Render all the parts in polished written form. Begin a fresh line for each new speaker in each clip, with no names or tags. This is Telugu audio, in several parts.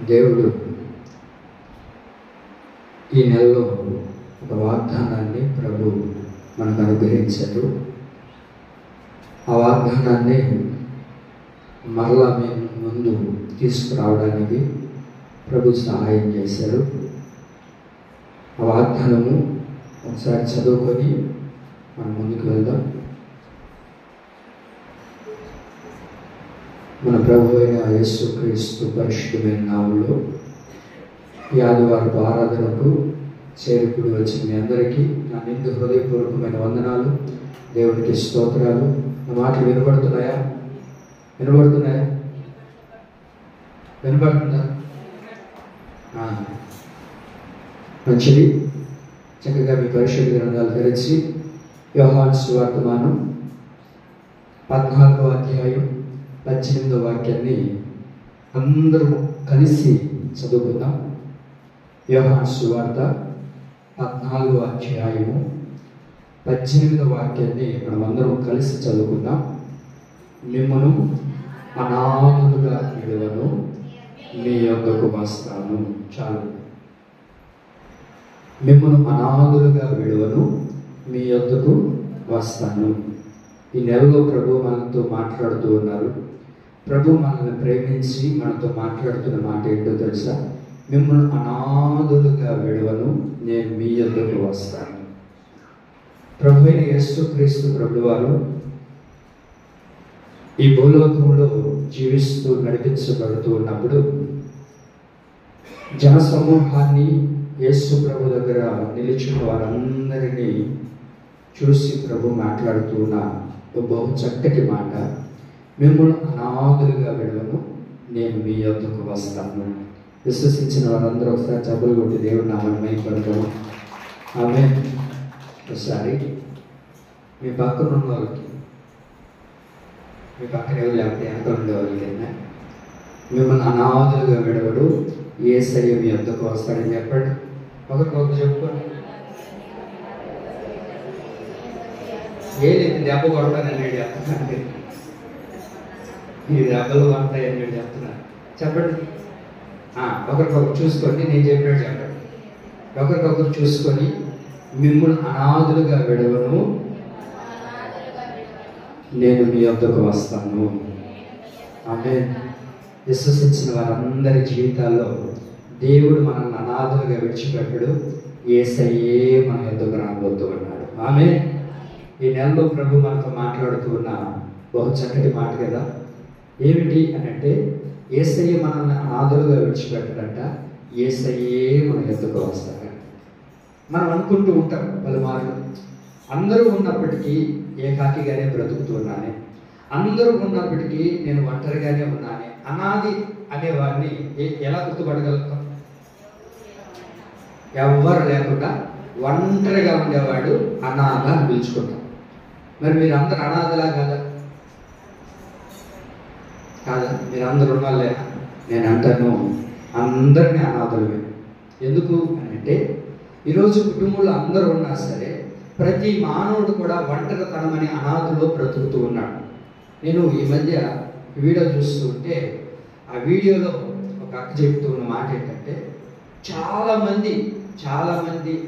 దేవుడు ఈ నెలలో ఒక వాగ్దానాన్ని ప్రభు మనకు అనుగ్రహించారు. ఆ వాగ్దానాన్ని మరలా మేము ముందు తీసుకురావడానికి ప్రభు సహాయం చేశారు. ఆ వాగ్దానము ఒకసారి చదువుకొని మనం ముందుకు వెళ్దాం. మన ప్రభు అయిన యేసుక్రీస్తు పరిశుద్ధమైన నామములో ఈ ఆదివారపు ఆరాధనకు చేరుకుని వచ్చిన మీ అందరికీ నా నిండు హృదయపూర్వకమైన వందనాలు, దేవునికి స్తోత్రాలు. నా మాటలు వినబడుతున్నాయా? వినబడుతుందా? మంచిది. చక్కగా మీ పరిశుద్ధ గ్రంథాలు తెరిచి యోహాను సువార్తమానం 14వ అధ్యాయం 18వ వాక్యాన్ని అందరూ కలిసి చదువుకుందాం. యోహాను సువార్త 14వ అధ్యాయము 18వ వాక్యాన్ని మనం అందరం కలిసి చదువుకుందాం. మిమ్మను అనాథులుగా విడువను, మీ యొద్దకు వస్తాను. చాలు. మిమ్మను అనాథులుగా విడువను, మీ యొద్దకు వస్తాను. ఈ నెలలో ప్రభు మనతో మాట్లాడుతూ ఉన్నారు. ప్రభు మనల్ని ప్రేమించి మనతో మాట్లాడుతున్న మాట ఏంటో తెలుసా? మిమ్మల్ని అనాథులుగా విడువను, నేను మీ యొద్దకు వస్తాను. ప్రభు అయిన యేసుక్రీస్తు ప్రభు వారు ఈ భూలోకంలో జీవిస్తూ నడిపించబడుతూ ఉన్నప్పుడు జన సమూహాన్ని యేసు ప్రభు దగ్గర నిలిచిన వారందరినీ చూసి ప్రభు మాట్లాడుతూ ఉన్న బహు చక్కటి మాట, మిమ్మల్ని అనాథులుగా విడవను, నేను మీ యొద్దకు వస్తాను. విశ్వసించిన వారందరూ ఒకసారి చదువులు కొట్టి దేవుడు నామని మైపడతాము. ఆమె ఒకసారి మీ పక్కన ఉన్న వాళ్ళకి, మీ పక్కన ఎవరు లేకపోతే వెనక ఉండే వాళ్ళకైనా, మిమ్మల్ని అనాథులుగా విడవడు, యేసయ్య మీ యొద్దకు వస్తాడని చెప్పండి. ఒకరికొకరు చెప్పుకోండి. ఏది దెబ్బ కొడతానని నేను చెప్తున్నాను, ఈ దెబ్బలు పడతాయని నేను చెప్తున్నాను. చెప్పండి. ఒకరికొకరు చూసుకోండి, నేను చెప్పినట్టు చెప్పండి. ఒకరికొకరు చూసుకొని, మిమ్మల్ని అనాథులుగా విడవను, నేను మీ యొద్దకు వస్తాను. ఆమె విశ్వసించిన వారందరి జీవితాల్లో దేవుడు మనల్ని అనాథులుగా విడిచిపెట్టడు. యేసయ్యే మన యొద్దకు రాబోతూ ఉన్నాడు. ఆమె ఈ నెలలో ప్రభు మనతో మాట్లాడుతూ ఉన్న బహు చక్కటి మాట కదా. ఏమిటి అని అంటే, యేసయ్య మనల్ని అనాథులుగా విడిచిపెట్టడంట, యేసయ్యే మన యొద్దకు వస్తాడు. మనం అనుకుంటూ ఉంటాం పలుమార్లు, అందరూ ఉన్నప్పటికీ ఏకాకిగానే బ్రతుకుతున్నానే, అందరూ ఉన్నప్పటికీ నేను ఒంటరిగానే ఉన్నానే. అనాది అనేవాడిని ఎలా గుర్తుపడగలుగుతాం? ఎవ్వరు లేకుండా ఒంటరిగా ఉండేవాడు అనాథ అని పిలుచుకుంటాం. మరి మీరు అందరు అనాథలా కాదా? మీరు అందరు ఉన్నాళ్ళేనా? నేను అంటాను, అందరినీ అనాథులమే. ఎందుకు అని అంటే, ఈరోజు కుటుంబంలో అందరూ ఉన్నా సరే ప్రతి మానవుడు కూడా ఒంటరితనం అనే అనాథలో బ్రతుకుతూ ఉన్నాడు. నేను ఈ మధ్య వీడియో చూస్తూ ఉంటే ఆ వీడియోలో ఒక అక్క చెబుతూ ఉన్న మాట ఏంటంటే, చాలామంది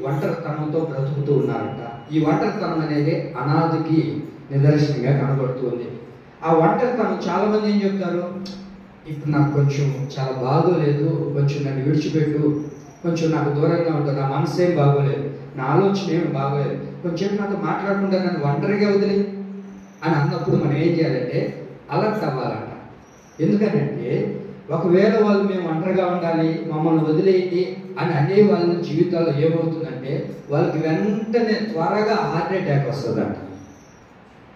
ఒంటరితనంతో బ్రతుకుతూ ఉన్నారంట. ఈ ఒంటరితనం అనేది అనాథకి నిదర్శనంగా కనబడుతుంది. ఆ ఒంటరితనం చాలామంది ఏం చెప్తారు, ఇప్పుడు నాకు కొంచెం చాలా బాగోలేదు, కొంచెం నన్ను విడిచిపెట్టు, కొంచెం నాకు దూరంగా ఉంటుంది, నా మనసు ఏం బాగోలేదు, నా ఆలోచన ఏమి బాగోలేదు, కొంచెం నాతో మాట్లాడకుండా నన్ను ఒంటరిగా వదిలి అని అన్నప్పుడు మనం ఏం చేయాలంటే అలర్ట్ అవ్వాలంట. ఎందుకంటే ఒకవేళ వాళ్ళు మేము ఒంటరిగా ఉండాలి, మమ్మల్ని వదిలేయండి అని అనే వాళ్ళ జీవితాల్లో ఏమవుతుందంటే వాళ్ళకి వెంటనే త్వరగా హార్ట్ అటాక్ వస్తుందంట.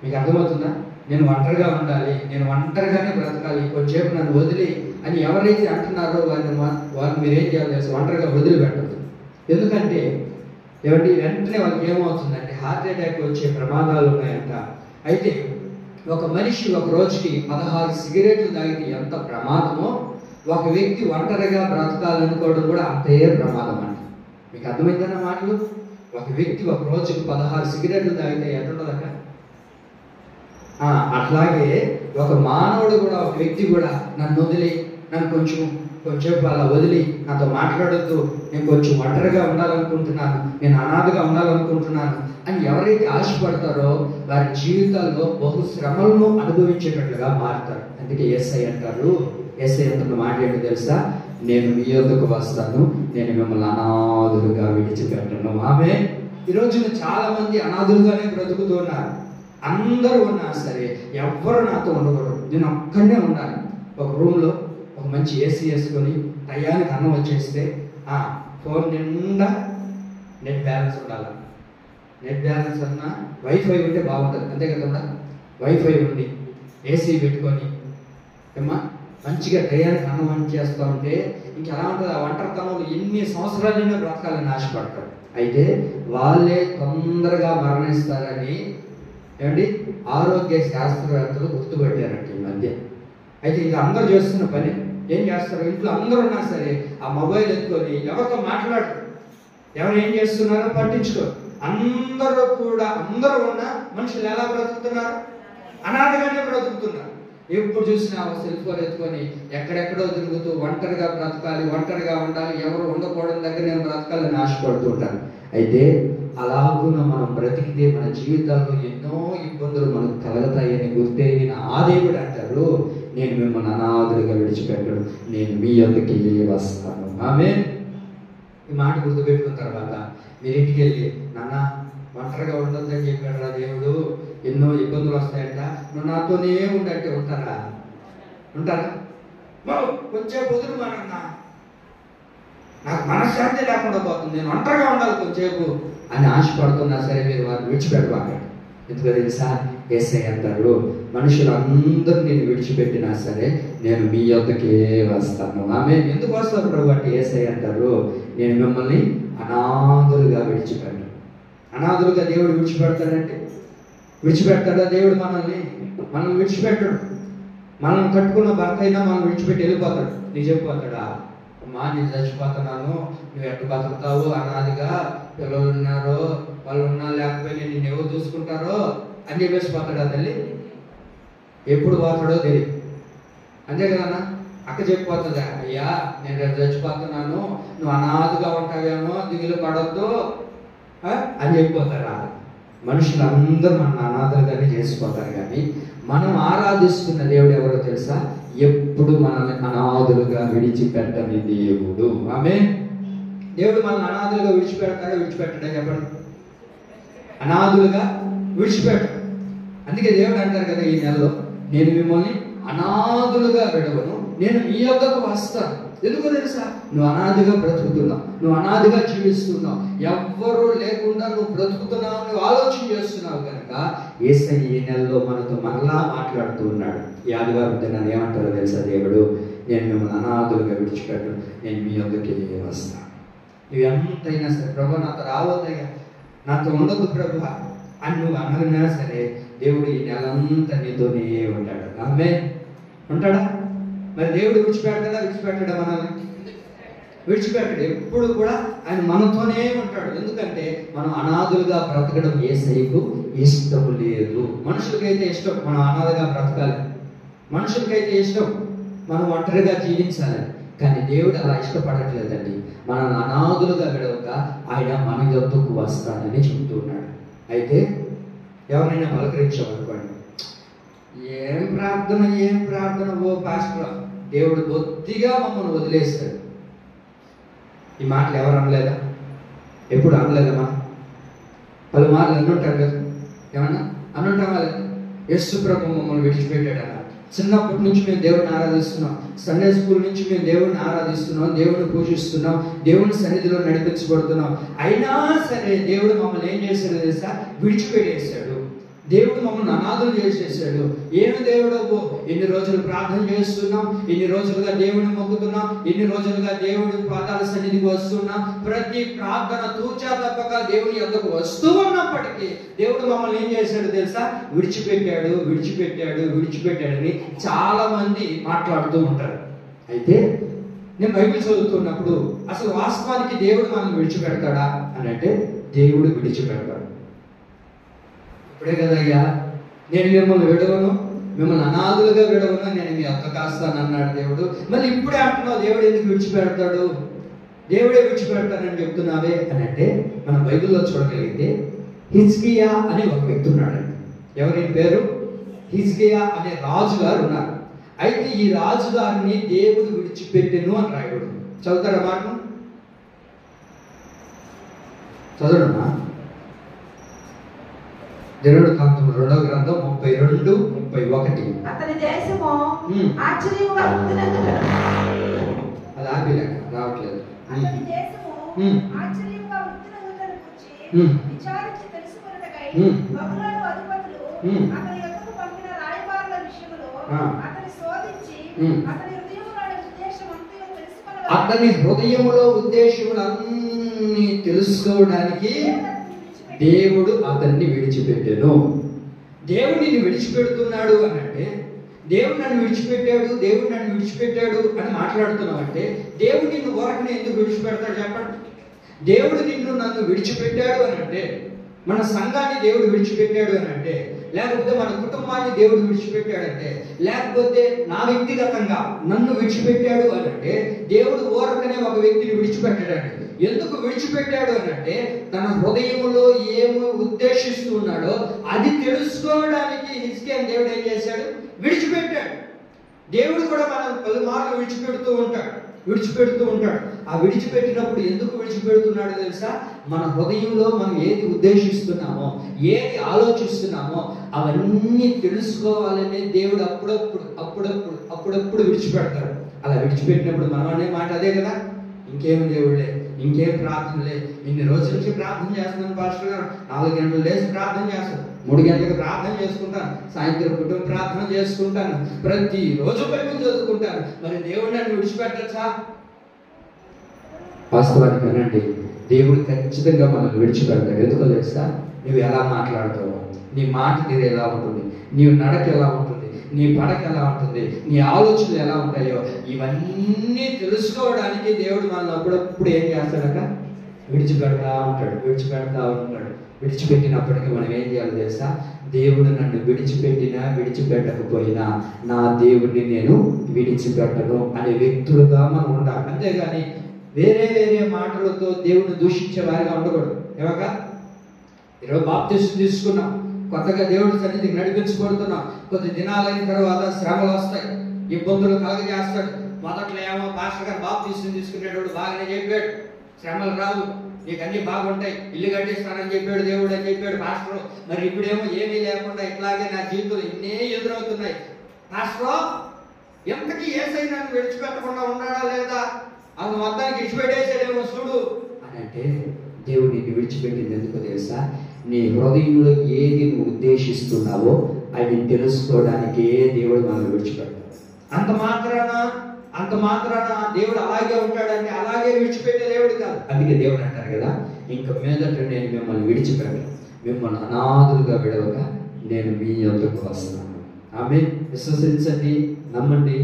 మీకు అర్థమవుతుందా? నేను ఒంటరిగా ఉండాలి, నేను ఒంటరిగానే బ్రతకాలి, కొంచెంసేపు నన్ను వదిలి అని ఎవరైతే అంటున్నారో వాళ్ళు మీరేం చేయాలి, ఒంటరిగా వదిలిపెట్టదు. ఎందుకంటే వెంటనే వాళ్ళకి ఏమవుతుందంటే హార్ట్ అటాక్ వచ్చే ప్రమాదాలు ఉన్నాయంట. అయితే ఒక మనిషి ఒక రోజుకి 16 సిగరెట్లు తాగితే ఎంత ప్రమాదమో, ఒక వ్యక్తి ఒంటరిగా బ్రతకాలనుకోవడం కూడా అంతే ప్రమాదం అంట. మీకు అర్థమైందన్న మాటలు? ఒక వ్యక్తి ఒక రోజుకి 16 సిగరెట్లు తాగితే ఎట్లుండదక? అట్లాగే ఒక మానవుడు కూడా, ఒక వ్యక్తి కూడా నన్ను వదిలి, నన్ను కొంచెం కొంచెంసేపు అలా వదిలి నాతో మాట్లాడొద్దు, నేను కొంచెం ఒంటరిగా ఉండాలనుకుంటున్నాను, నేను అనాథగా ఉండాలనుకుంటున్నాను అని ఎవరైతే ఆశపడతారో వారి జీవితాల్లో బహు శ్రమలను అనుభవించేటట్లుగా మారుతారు. అందుకే యేసయ్య అంటారు, యేసయ్య అంటున్న మాట ఏంటో తెలుసా? నేను మీ యొద్దకు వస్తాను, నేను మిమ్మల్ని అనాథులుగా విడిచిపెట్టను. ఆమె ఈరోజు చాలా మంది అనాథులుగానే బ్రతుకుతూ ఉన్నారు. అందరూ ఉన్నా సరే ఎవ్వరు నాతో ఉండకూడదు, నేను ఒక్కడే ఉండాలి. ఒక రూమ్లో ఒక మంచి ఏసీ వేసుకొని టయానికి అన్నం వచ్చేస్తే ఫోన్ నిండా నెట్ బ్యాలెన్స్ ఉండాలి. నెట్ బ్యాలెన్స్ అన్నా వైఫై ఉంటే బాగుంటుంది, అంతే కదా? వైఫై ఉండి ఏసీ పెట్టుకొని ఏమ్మా మంచిగా టయానికి అన్నం చేస్తూ ఉంటే ఇంకెలా ఉంటుంది? ఆ ఒంటరితనంలో ఎన్ని సంవత్సరాలైనా బ్రతకాలని ఆశపడతారు. అయితే వాళ్ళే తొందరగా మరణిస్తారని ఏమండి ఆరోగ్య శాస్త్రవేత్తలు గుర్తుపెట్టారంట ఈ మధ్య. అయితే ఇది అందరూ చేస్తున్న పని. ఏం చేస్తారు? ఇంట్లో అందరూ ఉన్నా సరే ఆ మొబైల్ ఎత్తుకొని ఎవరితో మాట్లాడరు, ఎవరు ఏం చేస్తున్నారో పట్టించుకో. అందరూ ఉన్న మనుషులు ఎలా బ్రతుకుతున్నారు? అనాథగానే బ్రతుకుతున్నారు. ఎప్పుడు చూసినా సెల్ ఫోన్ ఎత్తుకొని ఎక్కడెక్కడో తిరుగుతూ ఒంటరిగా బ్రతకాలి, ఒంటరిగా ఉండాలి, ఎవరు ఉండకూడదు దగ్గర నేను బ్రతకాలని ఆశపడుతూ ఉంటాను. అయితే అలాగున మనం బ్రతికితే మన జీవితాల్లో ఎన్నో ఇబ్బందులు మనకు కలుగుతాయని గుర్తెరిగిన ఆ దేవుడు అంటారు, నేను మిమ్మల్ని అనాథులుగా విడిచిపెట్టను, నేను మీ యొద్దకి వస్తాను. ఆమేన్. ఈ మాట గుర్తుపెట్టుకున్న తర్వాత మీరు ఇంటికి వెళ్ళి, నాన్న ఒంటరిగా ఉండొద్దని చెప్పాడు రా దేవుడు, ఎన్నో ఇబ్బందులు వస్తాయంట, నువ్వు నాతోనే ఉండంటే ఉంటారా? కొంచెం వదులు మానన్నా, నాకు మనశ్శాంతి లేకుండా పోతుంది, నేను ఒంటరిగా ఉండాలి కొంచెంసేపు అని ఆశపడుతున్నా సరే మీరు వారిని విడిచిపెట్టబాకండి. ఎందుకు తెలుసా? యేసయ్య అంటారు, మనుషులందరూ నేను విడిచిపెట్టినా సరే నేను మీ యొద్దకే వస్తాను. ఆమె ఎందుకు వస్తాను ప్రభు అంటే యేసయ్య అంటారు, నేను మిమ్మల్ని అనాథులుగా విడిచిపెట్టను. అనాథులుగా దేవుడు విడిచిపెడతాడంటే విడిచిపెడతాడా దేవుడు? మనం విడిచిపెట్టడు. మనం కట్టుకున్న భర్త అయినా మనం విడిచిపెట్టి వెళ్ళిపోతాడు. నీకు చెప్పిపోతాడా? అమ్మా నేను చచ్చిపోతున్నాను, నువ్వు ఎట్టు బతుకుతావు, అనాదిగా పిల్లలు ఉన్నారో వాళ్ళు ఉన్నా లేకపోయినా నేను ఎవరు చూసుకుంటారో అని చెప్పేసి పోతాడా తల్లి? ఎప్పుడు పోతాడో తెలియదు. అంతే కదా? అక్క చెప్పిపోతుందా, అయ్యా నేను రేపు చచ్చిపోతున్నాను, నువ్వు అనాథగా ఉంటావేమో, దిగులు పడొద్దు అని చెప్పిపోతారా? మనుషులందరూ మన అనాథలుగానే చేసిపోతారు. కానీ మనం ఆరాధిస్తున్న దేవుడు ఎవరో తెలుసా? ఎప్పుడు మనల్ని అనాథులుగా విడిచిపెట్టని దేవుడు. ఆమేన్. దేవుడు మనల్ని అనాథులుగా విడిచిపెట్టడా చెప్పండి? అనాథులుగా విడిచిపెట్టడు. అందుకే దేవుడు అంటారు కదా ఈ నెలలో, నేను మిమ్మల్ని అనాథులుగా విడవను, నేను మీ యొద్దకు వస్తాను. ఎందుకో తెలుసా? నువ్వు అనాథిగా బ్రతుకుతున్నావు, నువ్వు అనాథిగా జీవిస్తున్నావు, ఎవ్వరూ లేకుండా నువ్వు బ్రతుకుతున్నావు, నువ్వు ఆలోచన చేస్తున్నావు కనుక యేసయ్య ఈ నెలలో మనతో మరలా మాట్లాడుతూ ఉన్నాడు. ఈ ఆదివారం దినాన్ని ఏమంటారో తెలుసా దేవుడు? నేను మిమ్మల్ని అనాథులుగా విడిచిపెట్టను, నేను మీ యొద్దకి వస్తాను. నువ్వు ఎంతైనా సరే ప్రభు నాతో రావద్దయ్యా, నాతో ఉండదు ప్రభు అని నువ్వు అనగినా సరే దేవుడు ఈ నెలంతా నీతోనే ఉంటాడు. ఆమేన్. ఉంటాడా? మరి దేవుడు విడిచిపెట్టడా? మనల్ని విడిచిపెట్టడు. ఎప్పుడు కూడా ఆయన మనతోనే ఉంటాడు. ఎందుకంటే మనం అనాథులుగా బ్రతకడం యేసయ్యకు ఇష్టం లేదు. మనుషులకైతే ఇష్టం మనం అనాథగా బ్రతకాలి, మనుషులకైతే ఇష్టం మనం ఒంటరిగా జీవించాలి. కానీ దేవుడు అలా ఇష్టపడట్లేదండి. మనల్ని అనాథులుగా విడవక ఆయన మన యొద్దకు వస్తానని చెబుతూ ఉన్నాడు. అయితే ఎవరైనా పలకరించామనుకోండి, ఏం ప్రార్థన ఓ పాస్టర్, దేవుడు బొత్తిగా మమ్మల్ని వదిలేస్తాడు. ఈ మాటలు ఎవరు అనలేదా? ఎప్పుడు అనలేదా? మనం పలుమార్లు అన్నుంటాం కదా, ఏమన్నా అన్నుంటామా లేదా? యేసు ప్రభు మమ్మల్ని విడిచిపెట్టాడు అన్న. చిన్నప్పటి నుంచి మేము దేవుడిని ఆరాధిస్తున్నాం, సండే స్కూల్ నుంచి మేము దేవుడిని ఆరాధిస్తున్నాం, దేవుడిని పూజిస్తున్నాం, దేవుని సన్నిధిలో నడిపించబడుతున్నాం. అయినా సరే దేవుడు మమ్మల్ని ఏం చేశాడు తెలుసా? విడిచిపెట్టేశాడు. దేవుడు మమ్మల్ని అనాథులు చేసేసాడు. ఏమి దేవుడు? ఎన్ని రోజులు ప్రార్థన చేస్తున్నాం, ఎన్ని రోజులుగా దేవుడిని మొక్కుతున్నాం, ఎన్ని రోజులుగా దేవుడి పాదాల సన్నిధికి వస్తున్నాం. ప్రతి ప్రార్థన తూచా తప్పక దేవుని యొద్దకు వస్తూ ఉన్నప్పటికీ దేవుడు మమ్మల్ని ఏం చేశాడు తెలుసా? విడిచిపెట్టాడని చాలా మంది మాట్లాడుతూ ఉంటారు. అయితే నేను బైబిల్ చదువుతున్నప్పుడు అసలు వాస్తవానికి దేవుడు మనల్ని విడిచిపెడతాడా అని అంటే దేవుడు విడిచిపెడతాడు. ఇప్పుడే కదయ్యా నేను మిమ్మల్ని విడవను, మిమ్మల్ని అనాథులుగా విడవను, నేను మీ అక్క కాస్తాను అన్నాడు దేవుడు. మళ్ళీ ఇప్పుడే అంటున్నావు దేవుడు ఎందుకు విడిచిపెడతాడు, దేవుడే విడిచిపెడతానని చెప్తున్నావే అని అంటే, మనం బైబిల్లో చూడగలిగితే హిజ్కియా అనే ఒక వ్యక్తి ఉన్నాడండి. ఎవరి పేరు? హిజ్కియా అనే రాజుగారు ఉన్నారు. అయితే ఈ రాజుగారిని దేవుడు విడిచిపెట్టెను అని రాయబడు. చదువుతారా మాట? చదవడమ్మా. దినవృత్తాంతం 2వ గ్రంథం 32-31.
అతని దేశము ఆశ్చర్యముగా ఉండినందున,
అది ఆపిలేక రావట్లేదు.
అతని దేశము ఆశ్చర్యముగా ఉండినందున గురించి విచారించి తెలుసుకొనుటకై బబులోను అధిపతులు అతని యొద్దకు పంపిన రాయబారుల విషయములో అతని శోధించి
అతని హృదయములో ఉద్దేశములన్నీ తెలుసుకోవడానికి దేవుడు అతన్ని విడిచిపెట్టెను. దేవుడిని విడిచిపెడుతున్నాడు అని అంటే, దేవుడు నన్ను విడిచిపెట్టాడు, దేవుడు నన్ను విడిచిపెట్టాడు అని మాట్లాడుతున్నావు అంటే, దేవుడు నిన్ను వరకుని ఎందుకు విడిచిపెడతాడు చెప్పండి? దేవుడు నన్ను విడిచిపెట్టాడు అని అంటే, మన సంఘాన్ని దేవుడు విడిచిపెట్టాడు అని అంటే, లేకపోతే మన కుటుంబాన్ని దేవుడు విడిచిపెట్టాడంటే, లేకపోతే నా వ్యక్తిగతంగా నన్ను విడిచిపెట్టాడు అని అంటే, దేవుడు ఓరకనే ఒక వ్యక్తిని విడిచిపెట్టాడండి. ఎందుకు విడిచిపెట్టాడు అని అంటే, తన హృదయములో ఏమి ఉద్దేశిస్తున్నాడో అది తెలుసుకోవడానికి హిజ్కియా దేవుడు ఏం చేశాడు? విడిచిపెట్టాడు. దేవుడు కూడా మనం పలుమార్లు విడిచిపెడుతూ ఉంటాడు. ఆ విడిచిపెట్టినప్పుడు ఎందుకు విడిచిపెడుతున్నాడో తెలుసా? మన హృదయంలో మనం ఏది ఉద్దేశిస్తున్నామో, ఏది ఆలోచిస్తున్నామో అవన్నీ తెలుసుకోవాలనే దేవుడు అప్పుడప్పుడు విడిచిపెడతాడు. అలా విడిచిపెట్టినప్పుడు మనం అనే మాట అదే కదా, ఇంకేం దేవుళ్ళే, ఇంకేం ప్రార్థనలే, ఇన్ని రోజుల నుంచి ప్రార్థన చేస్తున్నాను పాస్టర్ గారు, 4 గంటలు లేచి ప్రార్థన చేస్తాను, 3 గంటలకు ప్రార్థన చేసుకుంటాను, సాయంత్రం కుటుంబ ప్రార్థన చేసుకుంటాను, ప్రతి రోజు బైబిల్ చదువుకుంటాను, మరి దేవుడు నన్ను విడిచిపెట్టచ్చా? వాస్తవానికి అనండి, దేవుడు ఖచ్చితంగా మనల్ని విడిచిపెడతాడు. ఎందుకో తెలుసా? నువ్వు ఎలా మాట్లాడతావు, నీ మాట తీరు ఎలా ఉంటుంది, నీ నడక ఎలా ఉంటుంది, నీ పడక ఎలా ఉంటుంది, నీ ఆలోచనలు ఎలా ఉంటాయో ఇవన్నీ తెలుసుకోవడానికి దేవుడు మనల్ని అప్పుడప్పుడు ఏం చేస్తాడక? విడిచిపెడతా ఉంటాడు. విడిచిపెట్టినప్పటికీ మనం ఏం చేయాలో తెలుసా? దేవుడు నన్ను విడిచిపెట్టినా విడిచిపెట్టకపోయినా నా దేవుడిని నేను విడిచిపెట్టను అనే వ్యక్తులుగా మనం ఉండాలి. అంతేగాని వేరే మాటలతో దేవుడిని దూషించే వారిగా ఉండకూడదు. ఏమక ఈరోజు బాప్తిస్మం తీసుకున్నాం, కొత్తగా దేవుడి సన్నిధికి నడిపించబడుతున్నాం, కొద్ది దినాలైన తర్వాత శ్రమలు వస్తాయి, ఇబ్బందులు కలగజేస్తాడు. మొదట్లో ఏమో పాస్టర్ గారు బాప్తిస్మం తీసుకునేటప్పుడు బాగానే చెప్పాడు, శ్రమలు రావు, నీకు అన్ని బాగుంటాయి, ఇల్లు కట్టిస్తానని చెప్పాడు దేవుడు అని చెప్పాడు పాస్టర్. మరి ఇప్పుడేమో ఏమీ లేకుండా ఇట్లాగే నా జీవితంలో ఇన్నే ఎదురవుతున్నాయి. పాస్టర్ ఎంతకీ యేసయ్య నన్ను విడిచిపెట్టకుండా ఉన్నాడా లేదా, అది మొత్తానికి విడిచిపెట్టేసాడేమో చూడు అని అంటే, దేవుడు నిన్ను విడిచిపెట్టింది ఎందుకో తెలుసా? నీ హృదయంలో ఏది నువ్వు ఉద్దేశిస్తున్నావో అది తెలుసుకోవడానికే దేవుడు మనల్ని విడిచిపెడతాడు. అంత మాత్రాన దేవుడు అలాగే ఉంటాడంటే అలాగే విడిచిపెట్టే దేవుడు కాదు. అందుకే దేవుడు అంటారు కదా, ఇంక మీదట నేను మిమ్మల్ని విడిచిపెట్టను, మిమ్మల్ని అనాథులుగా విడవక నేను మీ యొద్దకు వస్తున్నాను. ఆమేన్. విశ్వసించండి, నమ్మండి.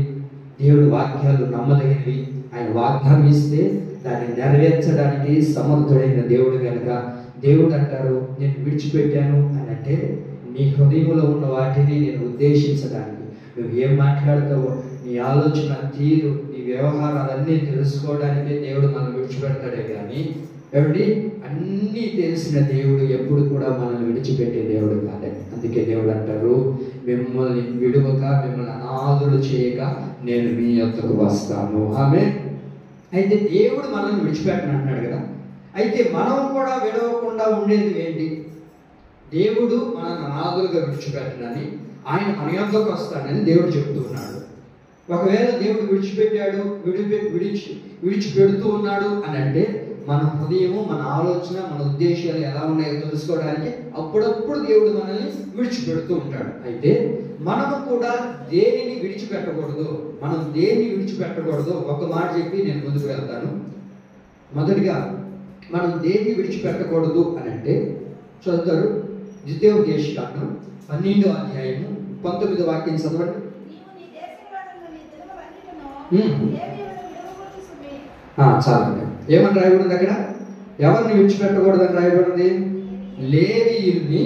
దేవుడి వాక్యాలు నమ్మదగినవి. ఆయన వాగ్దానం ఇస్తే దాన్ని నెరవేర్చడానికి సమర్థుడైన దేవుడు కనుక దేవుడు అంటారు, నేను విడిచిపెట్టాను అని అంటే నీ హృదయంలో ఉన్న వాటిని నేను ఉద్దేశించడానికి, నువ్వు ఏం మాట్లాడతావో, నీ ఆలోచన తీరు, నీ వ్యవహారాలన్నీ తెలుసుకోవడానికే దేవుడు మనం విడిచిపెడతాడే కానీ ఏమిటి అన్నీ తెలిసిన దేవుడు ఎప్పుడు కూడా మనల్ని విడిచిపెట్టే దేవుడు కాదే. అందుకే దేవుడు అంటారు, మిమ్మల్ని విడువక, మిమ్మల్ని అనాథులు చేయక నేను మీ యొద్దకు వస్తాను. ఆమేన్. అయితే దేవుడు మనల్ని విడిచిపెట్టను అంటున్నాడు కదా, అయితే మనం కూడా విడవకుండా ఉండేది ఏంటి? దేవుడు మనల్ని అనాథులుగా విడిచిపెట్టనని, ఆయన మన యొద్దకు వస్తాడని దేవుడు చెప్తున్నాడు. ఒకవేళ దేవుడు విడిచిపెట్టాడు, విడిచిపెడుతూ ఉన్నాడు అని అంటే మన హృదయము, మన ఆలోచన, మన ఉద్దేశాలు ఎలా ఉన్నాయో తెలుసుకోవడానికి అప్పుడప్పుడు దేవుడు మనల్ని విడిచిపెడుతూ ఉంటాడు. అయితే మనము కూడా దేనిని విడిచిపెట్టకూడదు. మనం దేన్ని విడిచిపెట్టకూడదు ఒక మాట చెప్పి నేను ముందుకు వెళ్తాను. మొదటిగా మనం దేన్ని విడిచిపెట్టకూడదు అని అంటే చదువుతారు, ద్వితీయోపదేశకాండం 12వ అధ్యాయము 19వ వాక్యం చదవండి. చాలండి. ఏమని రాయబడింది అక్కడ? ఎవరిని విడిచిపెట్టకూడదని రాయబడింది? లేవీయుల్ని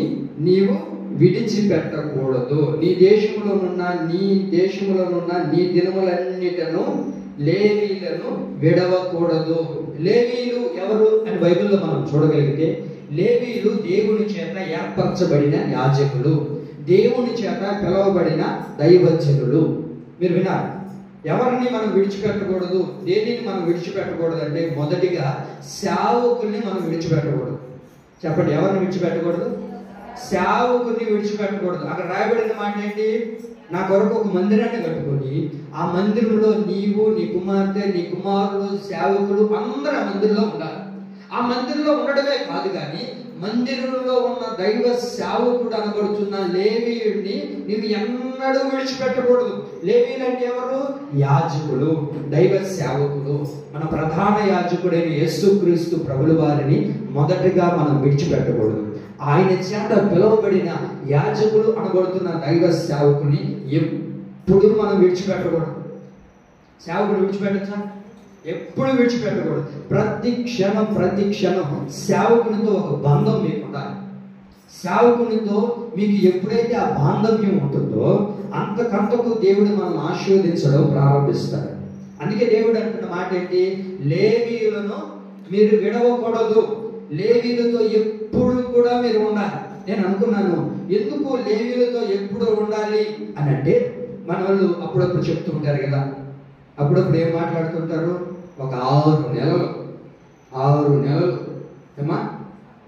నీవు విడిచిపెట్టకూడదు. నీ దేశంలోనున్న నీ దినములన్నిటను లేవీలను విడవకూడదు. లేవీలు ఎవరు అని బైబిల్లో మనం చూడగలిగితే, లేవీలు దేవుని చేత ఏర్పరచబడిన యాజకులు, దేవుని చేత పిలువబడిన దైవజనులు. మీరు విన్నారు, ఎవరిని మనం విడిచిపెట్టకూడదు, దేనిని మనం విడిచిపెట్టకూడదు అంటే మొదటిగా సేవకుల్ని మనం విడిచిపెట్టకూడదు. చెప్పండి, ఎవరిని విడిచిపెట్టకూడదు? సేవకుల్ని విడిచిపెట్టకూడదు. అక్కడ రాయబడిన మాట ఏంటి? నా కొరకు ఒక మందిరాన్ని కట్టుకొని ఆ మందిరంలో నీవు, నీ కుమార్తె, నీ కుమారులు, సేవకులు అందరూ ఆ మందిరంలో ఉండాలి. ఆ మందిరంలో ఉండడమే కాదు కానీ మందిరంలో ఉన్న దైవ సేవకుడు అనబడుతున్న లేవీయుడిని నీవు ఎన్నడూ విడిచిపెట్టకూడదు. లేవీయులు అంటే ఎవరు? యాజకులు, దైవ సేవకులు. మన ప్రధాన యాజకుడైన యేసుక్రీస్తు ప్రభుల వారిని మొదటగా మనం విడిచిపెట్టకూడదు. ఆయన చేత పిలువబడిన యాజకులు అనబడుతున్న దైవ సేవకుని ఎప్పుడు మనం విడిచిపెట్టకూడదు. సేవకుడు విడిచిపెట్టచ్చా? ఎప్పుడు విడిచిపెట్టకూడదు. ప్రతి క్షణం సేవకునితో ఒక బంధం మీకు ఉండాలి. సేవకునితో మీకు ఎప్పుడైతే ఆ బాంధవ్యం ఉంటుందో అంతకంతకు దేవుడు మనం ఆశీర్వదించడం ప్రారంభిస్తాడు. అందుకే దేవుడు అంటున్న మాట ఏంటి? లేవీయులను మీరు విడవకూడదు, లేవీయులతో ఎప్పుడు కూడా మీరు ఉండాలి. నేను అనుకున్నాను, ఎందుకు లేవీయులతో ఎప్పుడు ఉండాలి అని అంటే, మన వాళ్ళు అప్పుడప్పుడు చెప్తూ ఉంటారు కదా, అప్పుడప్పుడు ఏం మాట్లాడుతుంటారు, ఒక 6 నెలలు ఏమా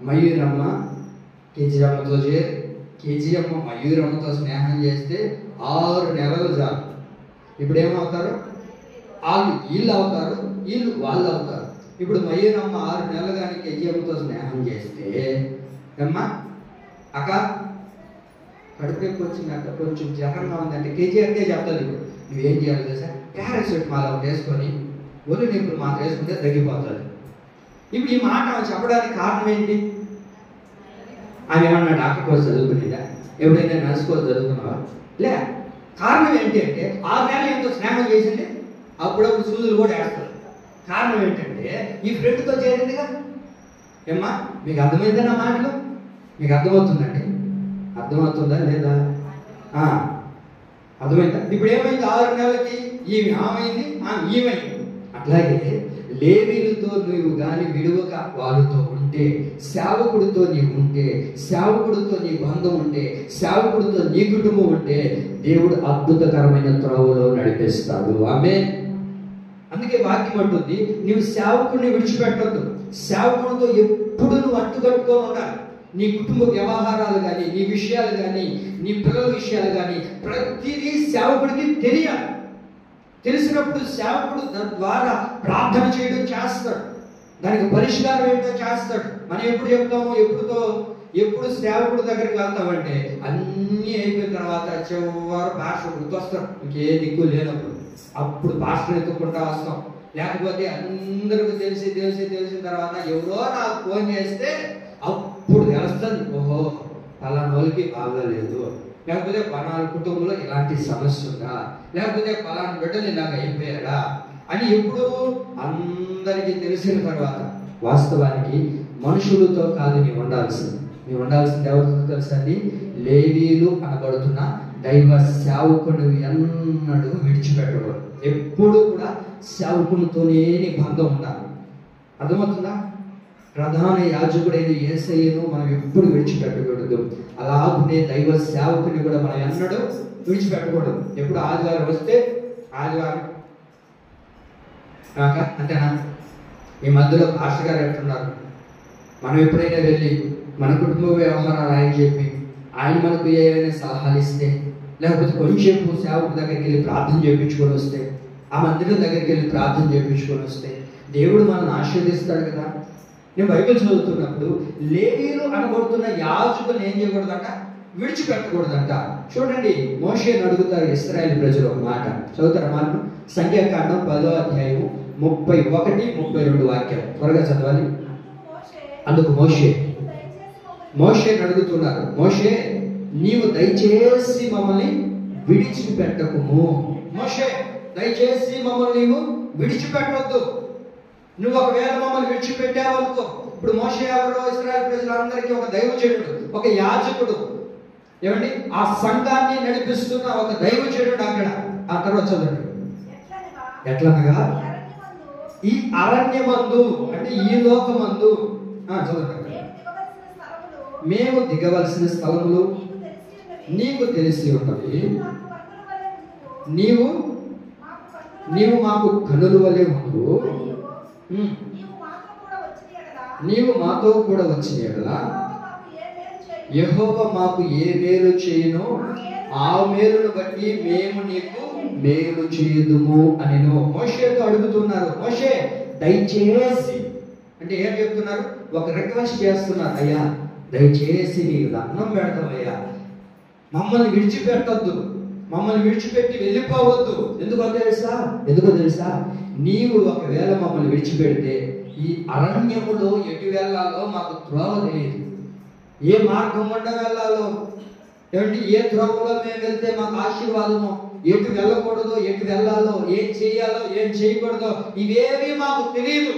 మయూరమ్మ కేజీఎమ్మతో కేజీఎమ్మ మయూరమ్మతో స్నేహం చేస్తే 6 నెలలు చాలు. ఇప్పుడు ఏమవుతారు? వీళ్ళు అవుతారు, వీళ్ళు వాళ్ళు అవుతారు. ఇప్పుడు మయూరమ్మ 6 నెలలు కానీ కేజీఎమ్మతో స్నేహం చేస్తే, అమ్మా అక్క కడుపుకి వచ్చింది, అక్క కొంచెం జ్వరంగా ఉందంటే కేజీఎంకే చెప్తాను. ఇప్పుడు నువ్వేం చేయాలి తెలుసా? పారాసెట్ మాల వేసుకొని ఒళ్ళు నింపులు మాత్రం వేసుకుంటే తగ్గిపోతుంది. ఇప్పుడు ఈ మాట చెప్పడానికి కారణం ఏంటి? ఆమె ఏమన్నా డాక్టర్ కోర్స్ చదువుకునేదా? ఎప్పుడైనా నర్స్ కోర్స్ చదువుకున్నావా? లే. కారణం ఏంటి అంటే 6 నెలలు ఎంతో స్నేహం చేసింది, అప్పుడప్పుడు సూదులు కూడా వేస్తారు. కారణం ఏంటంటే ఈ ఫ్రెండ్తో చేరిందిగా. ఏమ్మా మీకు అర్థమైందా నా మాటలు? మీకు అర్థమవుతుందండి? అర్థమవుతుందా లేదా? అర్థమైందా? ఇప్పుడు ఏమైంది? 6 నెలలకి ఈమె ఆమెయింది, ఈమైంది. అట్లాగే లేవీలతో నువ్వు కానీ విడువక వారితో ఉంటే, సేవకుడితో నీవు ఉంటే, సేవకుడితో నీ బంధం ఉంటే, సేవకుడితో నీ కుటుంబం ఉంటే, దేవుడు అద్భుతకరమైన త్రోవలో నడిపిస్తాడు. ఆమేన్. అందుకే వాక్యం అంటుంది, నువ్వు సేవకుడిని విడిచిపెట్టొద్దు. సేవకుడితో ఎప్పుడు నువ్వు అట్టుకట్టుకొని ఉండాలి. నీ కుటుంబ వ్యవహారాలు కానీ, నీ విషయాలు కానీ, నీ పిల్లల విషయాలు కానీ ప్రతిదీ సేవకుడికి తెలియాలి. తెలిసినప్పుడు సేవకుడు దాని ద్వారా ప్రార్థన చేయడం చేస్తాడు, దానికి పరిష్కారం ఏంటో చేస్తాడు. మనం ఎప్పుడు చెప్తాము, ఎప్పుడు సేవకుడి దగ్గరికి వెళ్తామంటే అన్నీ అయిపోయిన తర్వాత చివరి భాష గుర్తొస్తాడు, ఇంకే దిక్కు లేనప్పుడు అప్పుడు భాషను ఎత్తుకుంటా వస్తాం. లేకపోతే అందరికి తెలిసిన తర్వాత ఎవరో నాకు ఫోన్ చేస్తే అప్పుడు తెలుస్తుంది, ఓహో పలానా వాళ్ళకి బాగలేదు, లేకపోతే పలానా కుటుంబంలో ఇలాంటి సమస్య ఉందా, లేకపోతే పలానా బిడ్డలు ఇలాగ అయిపోయారా అని ఎప్పుడు అందరికీ తెలిసిన తర్వాత. వాస్తవానికి మనుషులతో కాదు నీవు ఉండాల్సింది ఎవరితో తెలుసండి? లేవీలు అనబడుతున్న దైవ సేవకుడు ఎన్నడూ విడిచిపెట్టకూడదు. ఎప్పుడు కూడా సేవకునితోనే నీ బంధం ఉండాలి. అర్థమవుతుందా? ప్రధాన యాజకుడైన యేసయ్యను మనం ఎప్పుడు విడిచిపెట్టకూడదు. అలాగే దైవ సేవకుని కూడా మనం ఎన్నడూ విడిచిపెట్టకూడదు. ఎప్పుడు ఆదివారం వస్తే ఆదివారం కాక అంతేనా? ఈ మధ్యలో పాస్టర్ గారు అంటున్నారు, మనం ఎప్పుడైనా వెళ్ళి మన కుటుంబ వ్యవహారాలు ఆయన చెప్పి ఆయన మనకు ఏమైనా సలహాలు ఇస్తే, లేకపోతే కొంచెంసేపు సేవకుడి దగ్గరికి వెళ్ళి ప్రార్థన చేయించుకొని వస్తే, ఆ మందిరం దగ్గరికి వెళ్ళి ప్రార్థన చేయించుకొని వస్తే దేవుడు మనల్ని ఆశీర్వదిస్తాడు కదా. నేను బైబిల్ చదువుతున్నప్పుడు లేవీలు అనబడుతున్న యాజకులను ఏం చేయకూడదంట? విడిచిపెట్టకూడదంట. చూడండి, మోషేని అడుగుతారు ఇశ్రాయేలు ప్రజలు ఒక మాట. చదువుతారు మాట, సంఖ్యాకాండం 10వ అధ్యాయం 31-32 వాక్యం త్వరగా చదవాలి. అందుకు మోషేని అడుగుతున్నారు, మోషే నీవు దయచేసి మమ్మల్ని విడిచిపెట్టకుము. మోషే దయచేసి మమ్మల్ని నీవు విడిచిపెట్టవద్దు. నువ్వు ఒకవేళ మమ్మల్ని విడిచిపెట్టావనుకో, ఇప్పుడు మోషే ఎవరో ఇశ్రాయేలు ప్రజలందరికీ ఒక దైవజనుడు, ఒక యాజకుడు. ఏమండి ఆ సంఘాన్ని నడిపిస్తున్న ఒక దైవజనుడు అక్కడ. ఆ తర్వాత చదవండి. ఎట్లనగా ఈ అరణ్యమందు అంటే ఈ లోకమందు చదవండి. మేము దిగవలసిన స్థలములు నీకు తెలిసి ఉన్నవి. నీవు మాకు కనులు వలె ఉండు. నీవు మాతో కూడా వచ్చిన యెడల యెహోవా మాకు ఏ మేలు చేయునో ఆ మేలును బట్టి మేము నీకు మేలు చేయుదుము అని మోషేతో అడుగుతున్నారు. మోషే దయచేసి అంటే ఏం చెప్తున్నారు? ఒక రిక్వెస్ట్ చేస్తున్నారు. అయ్యా దయచేసి నీకు దండం పెడతామయ్యా, మమ్మల్ని విడిచిపెట్టద్దు, మమ్మల్ని విడిచిపెట్టి వెళ్ళిపోవద్దు. ఎందుకో తెలుసా నీవు ఒకవేళ మమ్మల్ని విడిచిపెడితే ఈ అరణ్యములో ఎటు వెళ్ళాలో మాకు త్రోవ తెలియదు, ఏ మార్గం గుండా వెళ్ళాలో, ఏమంటే ఏ త్రోవలో మేము వెళ్తే మాకు ఆశీర్వాదమో, ఎటు వెళ్ళకూడదో ఎటు వెళ్ళాలో, ఏం చేయాలో ఏం చేయకూడదో ఇవేవి మాకు తెలియదు.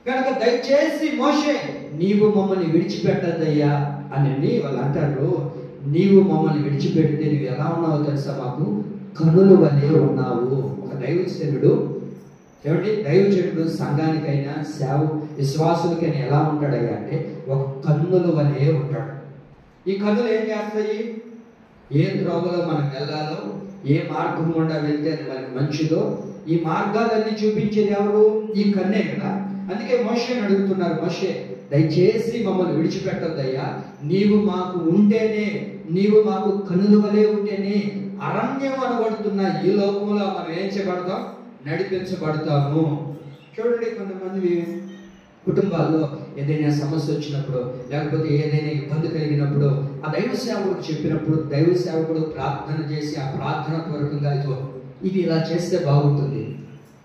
కనుక దయచేసి మోషే నీవు మమ్మల్ని విడిచిపెట్టద్దయ్యా అని వాళ్ళు అంటారు. నీవు మమ్మల్ని విడిచిపెడితే నువ్వు ఎలా ఉన్నావో తెలుసా, మాకు కనులు వలె ఉన్నావు. ఒక దైవజనుడు ఏమంటే దైవజనుడు సంఘానికైనా విశ్వాసులకైనా ఎలా ఉంటాడయ్యా అంటే ఒక కన్నుల వలె ఉంటాడు. ఈ కన్నులు ఏం చేస్తాయి? ఏ త్రోవలో మనం వెళ్ళాలో, ఏ మార్గం గుండా వెళ్తే అది మనకి మంచిదో ఈ మార్గాలన్నీ చూపించేది ఎవరు? ఈ కన్నే కదా. అందుకే మోషేని అడుగుతున్నారు. మోషే దయచేసి మమ్మల్ని విడిచిపెట్టొద్దయ్యా, నీవు మాకు ఉంటేనే, నీవు మాకు కన్నుల వలె ఉంటేనే అరణ్యం అనబడుతున్న ఈ లోకంలో మనం ఏం చేయబడతాం? నడిపించబడతాము. చూడండి, కొంతమంది కుటుంబాల్లో ఏదైనా సమస్య వచ్చినప్పుడు, లేకపోతే ఏదైనా ఇబ్బంది కలిగినప్పుడు ఆ దైవ సేవకుడు చెప్పినప్పుడు దైవ సేవకుడు ప్రార్థన చేసి ఆ ప్రార్థన పూర్వకంగా ఇది ఇలా చేస్తే బాగుంటుంది,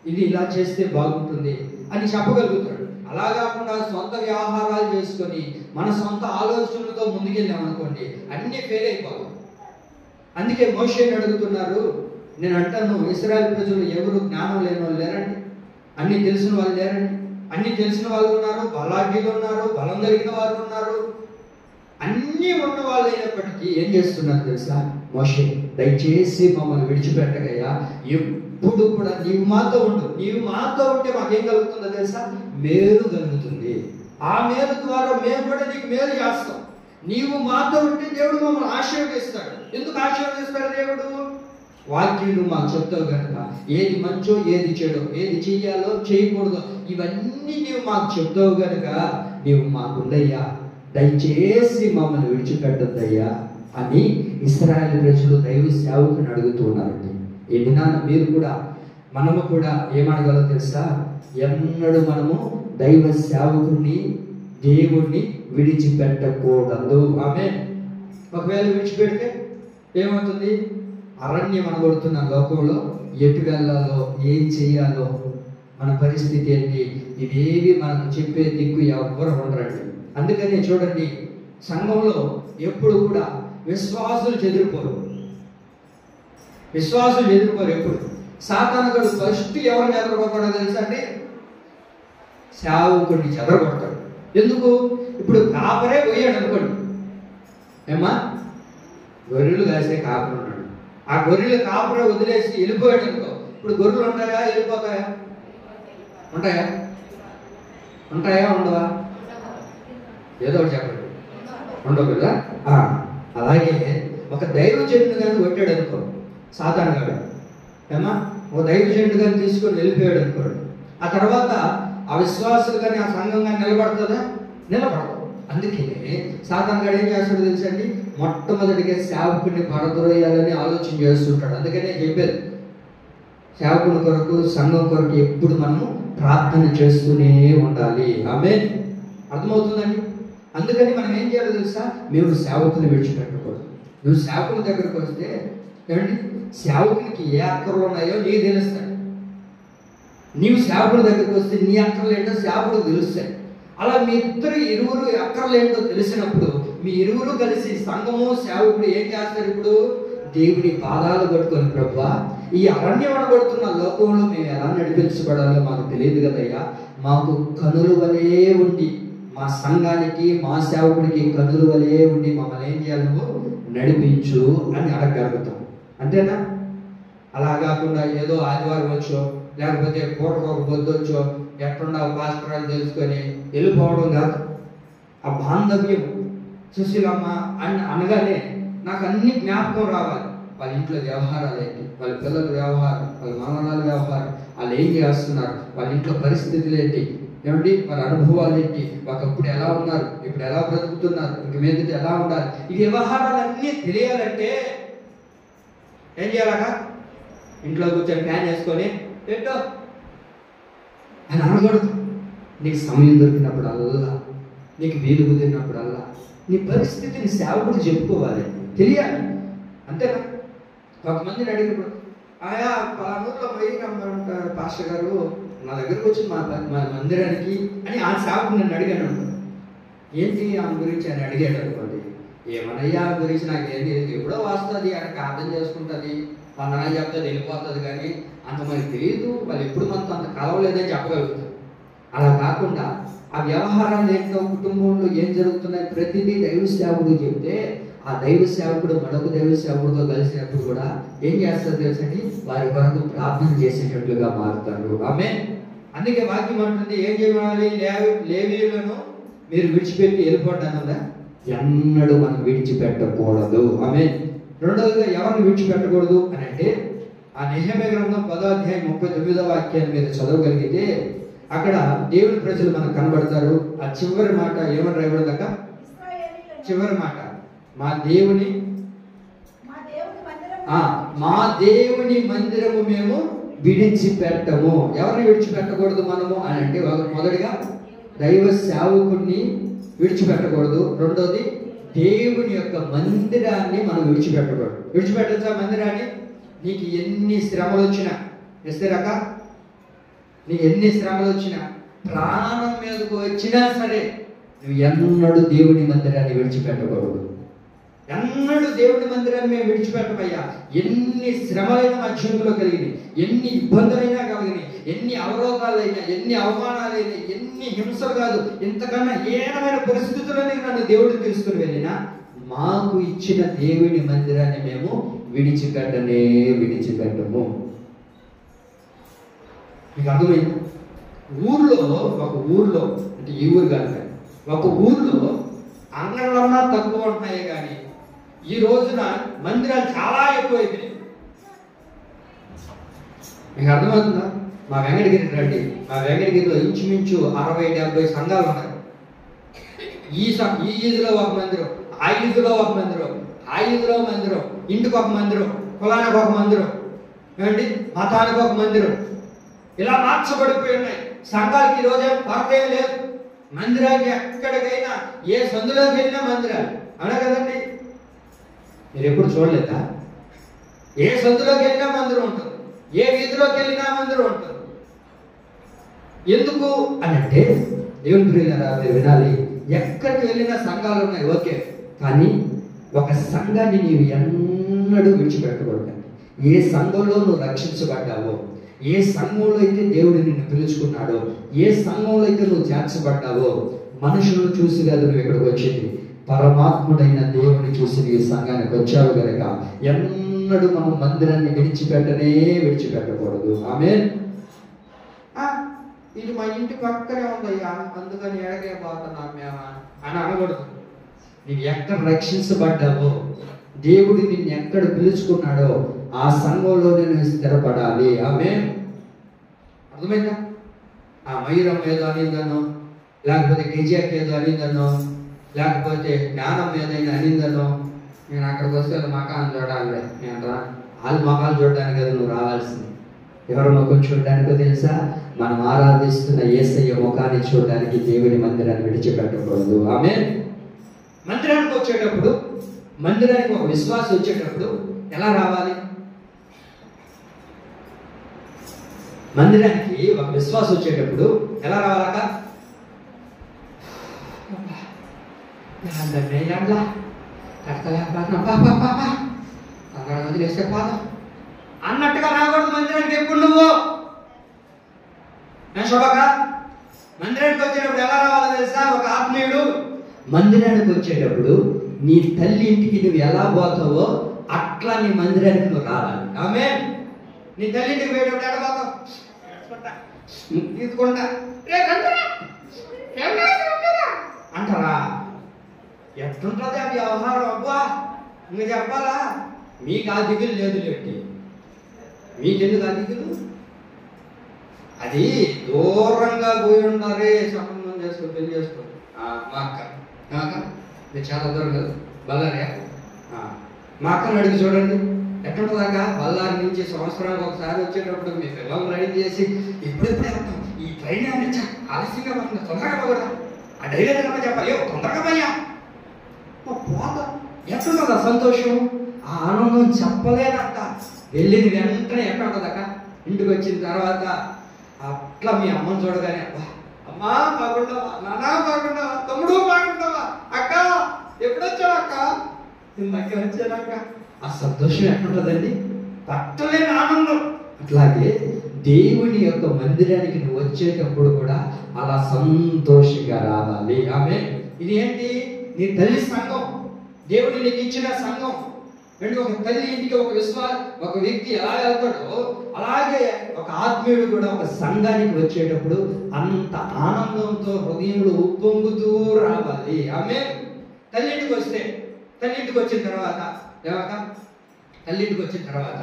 ఇది ఇలా చేస్తే బాగుంటుంది అని చెప్పగలుగుతాడు. అలా కాకుండా సొంత వ్యవహారాలు చేసుకొని మన సొంత ఆలోచనలతో ముందుకెళ్ళామనుకోండి అన్నీ ఫెయిల్ అయిపోతాం. అందుకే మోషేని అడుగుతున్నారు. నేను అంటాను, ఇశ్రాయేలు ప్రజలు ఎవరు జ్ఞానం లేని వాళ్ళు లేరండి, అన్ని తెలిసిన వాళ్ళు లేరండి. అన్ని తెలిసిన వాళ్ళు ఉన్నారు, బలాఢ్యులు ఉన్నారు, బలం కలిగిన వారు ఉన్నారు, అన్నీ ఉన్న వాళ్ళు అయినప్పటికీ ఏం చేస్తున్నారు తెలుసా? మోషే దయచేసి మమ్మల్ని విడిచిపెట్టగయ్యా, ఎప్పుడు కూడా నీవు మాతో ఉండు, నీవు మాతో ఉంటే మాకేం కలుగుతుందో తెలుసా? మేలు కలుగుతుంది. ఆ మేలు ద్వారా మేము కూడా నీకు మేలు చేస్తాం. నీవు మాతో ఉంటే దేవుడు మమ్మల్ని ఆశీర్వదిస్తాడు. ఎందుకు ఆశీర్వదిస్తాడు దేవుడు? వాక్యులు మాకు చెప్తావు కనుక ఏది మంచో ఏది చెడో, ఏది చెయ్యాలో చేయకూడదో ఇవన్నీ నీవు మాకు చెప్తావు కనుక నీవు మాకుందయ్యా, దయచేసి మమ్మల్ని విడిచిపెట్టద్దయ్యా అని ఇశ్రాయేలు ప్రజలు దైవ సేవకుని అడుగుతూ ఉన్నారండి. ఈ దినాన మీరు కూడా మనము కూడా ఏమడగలో తెలుసా? ఎన్నడూ మనము దైవ సేవకుని దేవుణ్ణి విడిచిపెట్టకూడదు. ఆమేన్. ఒకవేళ విడిచిపెడితే ఏమవుతుంది? అరణ్యం అనబడుతున్న లోకంలో ఎటు వెళ్ళాలో, ఏం చేయాలో, మన పరిస్థితి ఏంటి, ఇవేవి మనకు చెప్పే దిక్కు ఎవరు ఉండరండి. అందుకని చూడండి, సంఘంలో ఎప్పుడు కూడా విశ్వాసులు చెదిరిపోరు. ఎప్పుడు సాతానుడు ఫస్ట్ ఎవరిని చెదరగొట్టాడో తెలుసా అండి? సేవకుడిని చెదరగొడతాడు. ఎందుకు? ఇప్పుడు కాపరే పోయాడు అనుకోండి, ఏమా గొర్రెలు కాసే కాపరు ఉన్నాడు, ఆ గొర్రెలు కాపరే వదిలేసి వెళ్ళిపోయాడు అనుకో, ఇప్పుడు గొర్రెలు ఉంటాయా వెళ్ళిపోతాయా? ఉంటాయా ఉండవా? ఏదో ఒకటి చెప్పండి. ఉండవు కదా. అలాగే ఒక దైవజనుడు కానీ కొట్టాడు అనుకో సాతాను గాడు, ఏమా ఒక దైవజనుడు కానీ తీసుకొని వెళ్ళిపోయాడు అనుకోండి, ఆ తర్వాత ఆ విశ్వాసులు కానీ ఆ సంఘం కానీ నిలబడుతుందా? నిలబడదు. అందుకే సాతాను గాడు ఏం చేస్తాడో తెలుసండి? మొట్టమొదటిగా సేవకుడిని పడద్రోయాలని ఆలోచన చేస్తుంటాడు. అందుకనే చెప్పేది, సేవకుని కొరకు సంఘం కొరకు ఎప్పుడు మనము ప్రార్థన చేస్తూనే ఉండాలి. ఆమేన్. అర్థమవుతుందండి? అందుకని మనం ఏం చేయాలో తెలుసా? మేము సేవకుని విడిచిపెట్టకూడదు. నువ్వు సేవకుల దగ్గరకు వస్తే ఏమండి, సేవకునికి ఏ అక్కర్లు ఉన్నాయో నీకు తెలుస్తాయి. నీవు సేవకుల దగ్గరకు వస్తే నీ అక్కర్లు ఏంటో సేవకుడు తెలుస్తాయి. అలా మీ ఇరువురు అక్కర్లు ఏంటో తెలిసినప్పుడు మీ ఇరువురు కలిసి సంఘము సేవకుడు ఏం చేస్తారు? ఇప్పుడు దేవుని పాదాలు పట్టుకొని, ప్రభువా ఈ అరణ్యం అనబడుతున్న లోకంలో మేము ఎలా నడిపించబడాలో మాకు తెలియదు కదయ్యా, మాకు కనుల వలె ఉండి మా సంఘానికి మా సేవకుడికి కన్నుల వలే ఉండి మమ్మల్ని ఏం చేయాలి, నువ్వు నడిపించు అని అడగలుగుతాం. అంతేనా? అలా కాకుండా ఏదో ఆదివారం వచ్చో లేకపోతే పూటకు ఒక పొద్దు వచ్చో ఎక్కడున్నావు పాస్టరాలు తెలుసుకొని వెళ్ళిపోవడం కాదు. ఆ బాంధవ్యం సుశీలమ్మ అని అనగానే నాకు అన్ని జ్ఞాపకం రావాలి. వాళ్ళ ఇంట్లో వ్యవహారాలు ఏంటి, వాళ్ళ పిల్లల వ్యవహారం, వాళ్ళ మనవరాల వ్యవహారం, వాళ్ళు ఏం చేస్తున్నారు, వాళ్ళ ఇంట్లో పరిస్థితులు ఏంటి, ఏమండి వాళ్ళ అనుభవాలు ఏంటి, ఒకప్పుడు ఎలా ఉన్నారు, ఇప్పుడు ఎలా బ్రతుకుతున్నారు, ఇంక మీదట ఎలా ఉండాలి, ఈ వ్యవహారాలన్నీ తెలియాలంటే ఏం చేయాలగా? ఇంట్లో కూర్చొని ఫ్యాన్ వేసుకొని పెట్టో అని అనకూడదు. నీకు సమయం దొరికినప్పుడల్లా, నీకు వీలు కుదిరినప్పుడల్లా నీ పరిస్థితిని సేవకుడు చెప్పుకోవాలి, తెలియాలి. అంతేనా? కొంతమందిని అడిగినప్పుడు ఆయా పలానూరులో పోయి రమ్మంటారు పాస్టర్ గారు, నా దగ్గరకు వచ్చి మా మందిరానికి అని ఆ సేవకుడు నన్ను అడిగాను అనుకో, ఏంటి ఆమె గురించి అని అడిగాడు అనుకోండి, ఏమనయ్యా గురించి నాకు ఏంటి, ఎప్పుడో వస్తుంది ఆయనకు అర్థం చేసుకుంటుంది, మా నాన్న చెప్తే వెళ్ళిపోతుంది, కానీ అంత మనకి తెలియదు, వాళ్ళు ఎప్పుడు మనతో అంత కలవలేదని చెప్పగలుగుతారు. అలా కాకుండా ఆ వ్యవహారాలు ఏంటో, కుటుంబంలో ఏం జరుగుతున్నాయి ప్రతిదీ దైవ సేవకుడు చెప్తే ఆ దైవ సేవకుడు మరొక దైవ సేవకుడితో కలిసినప్పుడు కూడా ఏం చేస్తారు తెలుసండి, వారి కొరకు ప్రార్థన చేసేటట్లుగా మారుతారు. ఆమె అందుకే వాక్యం అంటుంది, ఏం చేయాలి, లేవీయులను మీరు విడిచిపెట్టి వెళ్ళిపోతానుందా, ఎన్నడూ మనం విడిచిపెట్టకూడదు. ఆమె రెండవదిగా ఎవరిని విడిచిపెట్టకూడదు అని అంటే, ఆ నెహెమ్యా గ్రంథం 10వ అధ్యాయం 39వ వాక్యాన్ని మీరు చదవగలిగితే అక్కడ దేవుని ప్రజలు మనకు కనబడతారు. ఆ చివరి మాట ఏమని రాయబడదాక, చివరి మాట మా దేవుని మందిరము మేము విడిచిపెట్టము. ఎవరిని విడిచిపెట్టకూడదు మనము అని అంటే, మొదటిగా దైవ సేవకుడిని విడిచిపెట్టకూడదు, రెండోది దేవుని యొక్క మందిరాన్ని మనం విడిచిపెట్టకూడదు. విడిచిపెట్టచ్చా మందిరాన్ని? నీకు ఎన్ని శ్రమలు వచ్చినా, ఎస్తేరాక నీకు ఎన్ని శ్రమలు వచ్చినా, ప్రాణం మీదకు వచ్చినా సరే నువ్వు ఎన్నడూ దేవుని మందిరాన్ని విడిచిపెట్టకూడదు. ఎన్నడూ దేవుని మందిరాన్ని మేము విడిచిపెట్టమయ్యా. ఎన్ని శ్రమలైన మా జీవితంలో కలిగినాయి, ఎన్ని ఇబ్బందులైనా కలిగినాయి, ఎన్ని అవరోధాలైనా, ఎన్ని అవమానాలైనా, ఎన్ని హింసలు కాదు, ఇంతకన్నా హీనమైన పరిస్థితులని నన్ను దేవుడు తీసుకుని వెళ్ళినా మాకు ఇచ్చిన దేవుని మందిరాన్ని మేము విడిచిపెట్టము. మీకు అర్థమైంది? ఒక ఊర్లో అంటే ఈ ఊరు కాదు, ఒక ఊర్లో అంగళ్ళన్నా తక్కువ ఉంటున్నాయి, కానీ ఈ రోజున మందిరాలు చాలా ఎక్కువైపోయినాయి. మీకు అర్థమవుతుందా? మా వెంకటగిరి రండి, మా వెంకటగిరిలో ఇంచుమించు 60-70 సంఘాలు ఉన్నాయి. ఈ ఈదులో ఒక మందిరం, ఆ ఈదులో ఒక మందిరం, ఆ ఈదులో మందిరం, ఇంటికి ఒక మందిరం, కులానికి ఒక మందిరం, ఏమండి మతానికి ఒక మందిరం, ఇలా మార్చబడిపోయి ఉన్నాయి. సంఘాలకి ఈరోజు కొరత ఏం లేదు. మందిరానికి ఎక్కడికైనా ఏ సందులోకి వెళ్ళినా మందిరాలు, అవునా కదండి? మీరు ఎప్పుడు చూడలేదా? ఏ సందులోకి వెళ్ళినా మందిరం ఉంటుంది, ఏ వీధిలోకి వెళ్ళినా మందిరం ఉంటుంది. ఎందుకు అని అంటే, దేవుని ప్రియులారా మీరు వినాలి, ఎక్కడికి వెళ్ళినా సంఘాలు ఉన్నాయి, ఓకే, కానీ ఒక సంఘాన్ని నీవు ఎన్నడూ విడిచిపెట్టకూడదండి. ఏ సంఘంలో నువ్వు రక్షించబడ్డావో, ఏ సంఘంలో అయితే దేవుడు నిన్ను పిలుచుకున్నాడో, ఏ సంఘంలో అయితే నువ్వు చేర్చబడ్డావో, మనుషులను చూసి కాదు నువ్వు ఇక్కడికి వచ్చింది, పరమాత్ముడైన దేవుని చూసి నీ సంఘానికి వచ్చావు కనుక ఎన్నడూ మనం మందిరాన్ని విడిచిపెట్టకూడదు. ఆమేన్. ఇది మా ఇంటి పక్కనే ఉందయ్యా, అందుకని ఎడగే పోతున్నాం మేము అని అనకూడదు. నీవు ఎక్కడ రక్షించబడ్డావో, దేవుడు నిన్ను ఎక్కడ పిలుచుకున్నాడో ఆ సంఘంలో నేను స్థిరపడాలి. ఆమేన్. అర్థమైందా? ఆ మయూరం ఏదో అనిందనో, లేకపోతే కెజిఎఫ్ ఏదో అనిందనో, లేకపోతే జ్ఞానం ఏదైనా అనిందనో, నేను అక్కడికి వస్తే మకాన్ని చూడాలి, నేను వాళ్ళు మకాలు చూడడానికి కదా నువ్వు రావాల్సింది. ఎవరి ముఖం చూడడానికో తెలుసా? మనం ఆరాధిస్తున్న యేసయ్య ముఖాన్ని చూడడానికి దేవుని మందిరాన్ని విడిచిపెట్టకూడదు. ఆమేన్. మందిరానికి వచ్చేటప్పుడు, మందిరానికి ఒక విశ్వాసం వచ్చేటప్పుడు ఎలా రావాలి? మందిరానికి ఒక విశ్వాసం వచ్చేటప్పుడు ఎలా రావాలక? వదిలేస్తే పోదాం అన్నట్టుగా రాకూడదు మందిరానికి. ఎప్పుడు నువ్వు నేను చూడక మందిరానికి వచ్చేటప్పుడు ఎలా రావాలో తెలుసా? ఒక ఆత్మీయుడు మందిరానికి వచ్చేటప్పుడు నీ తల్లి ఇంటికి నువ్వు ఎలా పోతావో అట్లా నీ మందిరానికి నువ్వు రావాలి. ఆమేన్. నీ తల్లి ఇంటికి పోయేటప్పుడు ఎలా పోతావు? తీసుకుంటా అంటారా? ఎట్లుంటుంది ఆ వ్యవహారం? అబ్బా ఇంకా చెప్పాలా? మీకు ఆ దిగులు లేదు లేండి. మీకెందుకు ఆ దిగులు? అది దూరంగా పోయి ఉన్నారే సంబంధం చేసుకుని పెళ్లి చేసుకోండి. మా అక్క మీరు చాలా దూరం కదా, బళ్ళారియా? మా అక్కను అడిగి చూడండి ఎట్లుంటుందాక. బళ్ళారి నుంచి సంవత్సరానికి ఒకసారి వచ్చేటప్పుడు మీ పిల్లలు రెడీ చేసి ఇప్పుడెప్పుడే ఈ ట్రైన్ ఏమన్నా ఆలస్యంగా పడుతుంది, తొందరగా పోదా, ఆ డ్రైవర్ కన్నా చెప్పాలి తొందరగా పోయా పోతా. ఎట్లుంటుందా సంతోషం, ఆ ఆనందం చెప్పలేదంట. వెళ్ళిన వెంటనే ఎక్కడ ఉంటుందక్క? ఇంటికి వచ్చిన తర్వాత అట్లా మీ అమ్మని చూడగానే అమ్మా బాగుండవా, నాన్న బాగుండవా, తమ్ముడు బాగుండవా, అక్క ఎప్పుడొచ్చావు అక్క, ఇందాకే వచ్చానక్క. ఆ సంతోషం ఎట్లుంటుందండి? పట్టలేని ఆనందం. అట్లాగే దేవుని యొక్క మందిరానికి నువ్వు వచ్చేటప్పుడు కూడా అలా సంతోషంగా రావాలి. ఆమె ఇది ఏంటి? నీ తల్లి సంఘం, దేవుడు నీకు ఇచ్చిన సంఘం. అంటే ఒక తల్లి ఇంటికి ఒక వ్యక్తి ఎలా వెళ్తాడో అలాగే ఒక ఆత్మీయుడు కూడా ఒక సంఘానికి వచ్చేటప్పుడు అంత ఆనందంతో హృదయంలో ఉప్పొంగుతూ రావాలి. ఆమె తల్లింటికి వచ్చిన తర్వాత ఏమక్క? తల్లింటికి వచ్చిన తర్వాత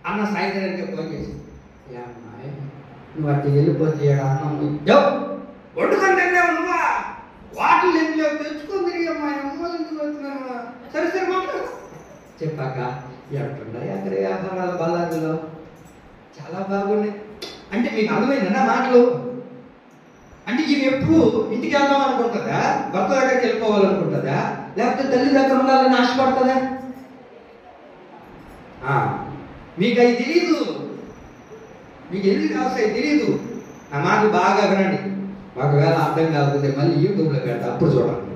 అన్న సాయంత్రానికి ఫోన్ చేసి అమ్మాయి నువ్వు అట్టి వెళ్ళిపోతే అన్నం వండుకొని తిన్నావు నువ్వా, వాటిని ఎందుకు తెచ్చుకొని తిరిగి అమ్మాయి అమ్మ ఎందుకు వచ్చినావా, సరే సరే మాట్లాడు చెప్పాక ఎట్లున్నాయి అక్కడ వ్యాపారాలు బళ్ళారిలో చాలా బాగున్నాయి అంటే మీకు అర్థమైందన్నా మాటలు? అంటే ఇవి ఎప్పుడు ఇంటికి వెళ్దాం అనుకుంటుందా, భర్త దగ్గరికి వెళ్ళిపోవాలనుకుంటుందా, లేకపోతే తల్లి దగ్గర ఉండాలని ఆశపడుతుందా? మీకు అవి తెలియదు, మీకు ఎందుకు అవసరం తెలియదు. ఆ మాటలు బాగా వినండి. ఒకవేళ అర్థం కాకపోతే మళ్ళీ యూట్యూబ్లో పెడతా, అప్పుడు చూడండి.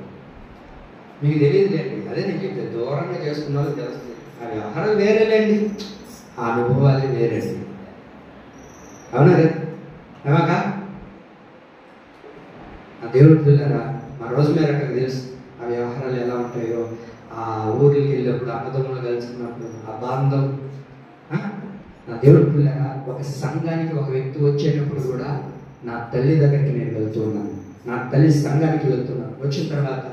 మీకు తెలియదులేండి, అదే నేను చెప్పేది. దూరంగా చేసుకున్న వాళ్ళు తెలుస్తుంది. ఆ వ్యవహారాలు వేరేలేండి, ఆ అనుభవాలే వేరేండి. అవునా కదా? ఏమాక ఆ దేవుడు పిల్లరా మా రోజు మేరకు తెలుసు ఆ వ్యవహారాలు ఎలా ఉంటాయో. ఆ ఊరికి వెళ్ళినప్పుడు అన్నదమ్ములు కలుసుకున్నప్పుడు ఆ బాంధం. నా దేవుడు పిల్లరా ఒక సంఘానికి ఒక వ్యక్తి వచ్చేటప్పుడు కూడా నా తల్లి దగ్గరికి నేను వెళ్తున్నాను, నా తల్లి సంఘానికి వెళ్తున్నాను. వచ్చిన తర్వాత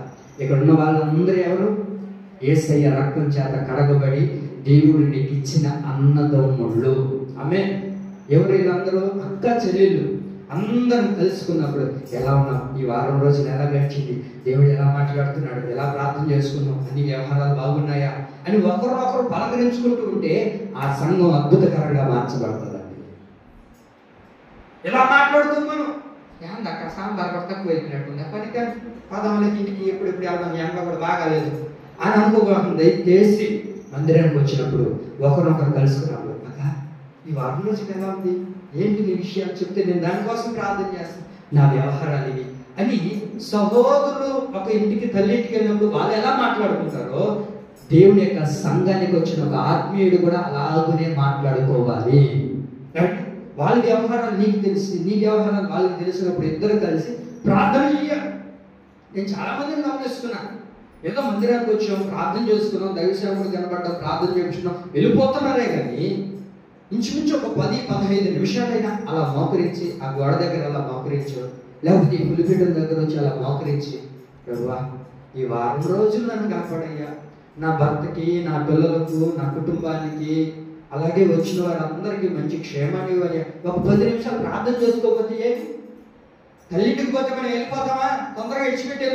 ఇక్కడ ఉన్న వాళ్ళందరూ ఎవరు? యేసయ్య రక్తం చేత కడగబడి దేవుడు నీకు ఇచ్చిన అన్నదమ్ముళ్ళు. ఆమె ఎవరు? వీళ్ళందరూ అక్క చెల్లెళ్ళు అందరం కలుసుకున్నప్పుడు ఎలా ఉన్నాం, ఈ వారం రోజులు ఎలా గడిచింది, దేవుడు ఎలా మాట్లాడుతున్నాడు, ఎలా ప్రార్థన చేసుకున్నాం, అన్ని వ్యవహారాలు బాగున్నాయా అని ఒకరు పలకరించుకుంటూ ఉంటే ఆ సంఘం అద్భుతకరంగా మార్చబడుతుందండి. ఎలా మాట్లాడుతూ మనం ఏంది అక్కడ సాంబార్ కూడా తక్కువ అయిపోయినట్టుంది, పనికి పదవులకి ఇంటికి ఎప్పుడు వెళ్దాం, ఎండ కూడా బాగాలేదు అని అనుకోకుండా దయచేసి మందిరానికి వచ్చినప్పుడు ఒకరినొకరు కలుసుకున్నప్పుడు అక్క ఈ వారం రోజులు ఎలా ఉంది, ఏంటి నీ విషయాలు చెప్తే నేను దానికోసం ప్రార్థన చేస్తాను, నా వ్యవహారాలు ఇవి అని సహోదరులు ఒక ఇంటికి తల్లింటికి వెళ్ళినప్పుడు వాళ్ళు ఎలా మాట్లాడుకుంటారో దేవుని యొక్క సంఘానికి వచ్చిన ఒక ఆత్మీయుడు కూడా అలాగనే మాట్లాడుకోవాలి. వాళ్ళ వ్యవహారాలు నీకు తెలిసి నీ వ్యవహారాలు వాళ్ళకి తెలిసినప్పుడు ఇద్దరు కలిసి ప్రార్థన చేయాలి. నేను చాలా మందిని గమనిస్తున్నాను, ఏదో మందిరానికి వచ్చాం, ప్రార్థన చేసుకున్నాం, దైవసేవకుడు కనబడ్డాం, ప్రార్థన చేయించున్నాం, వెళ్ళిపోతున్నారే కానీ ఇంచుమించు ఒక 10-15 నిమిషాలైనా అలా మోకరించి ఆ గోడ దగ్గర అలా మోకరించు, లేకపోతే ఈ పులిపీఠం దగ్గర వచ్చి అలా మోకరించి ప్రభువా ఈ వారం రోజులు నన్ను కాపాడయ్యా, నా భర్తకి, నా పిల్లలకు, నా కుటుంబానికి, అలాగే వచ్చిన వారందరికీ మంచి క్షేమాన్ని ఇవ్వాలి. ఒక 10 నిమిషాలు ప్రార్థన చేసుకోకపోతే ఏమి? తల్లింటికి పోతే మనం వెళ్ళిపోతామా? తొందరగా విడిచిపెట్టి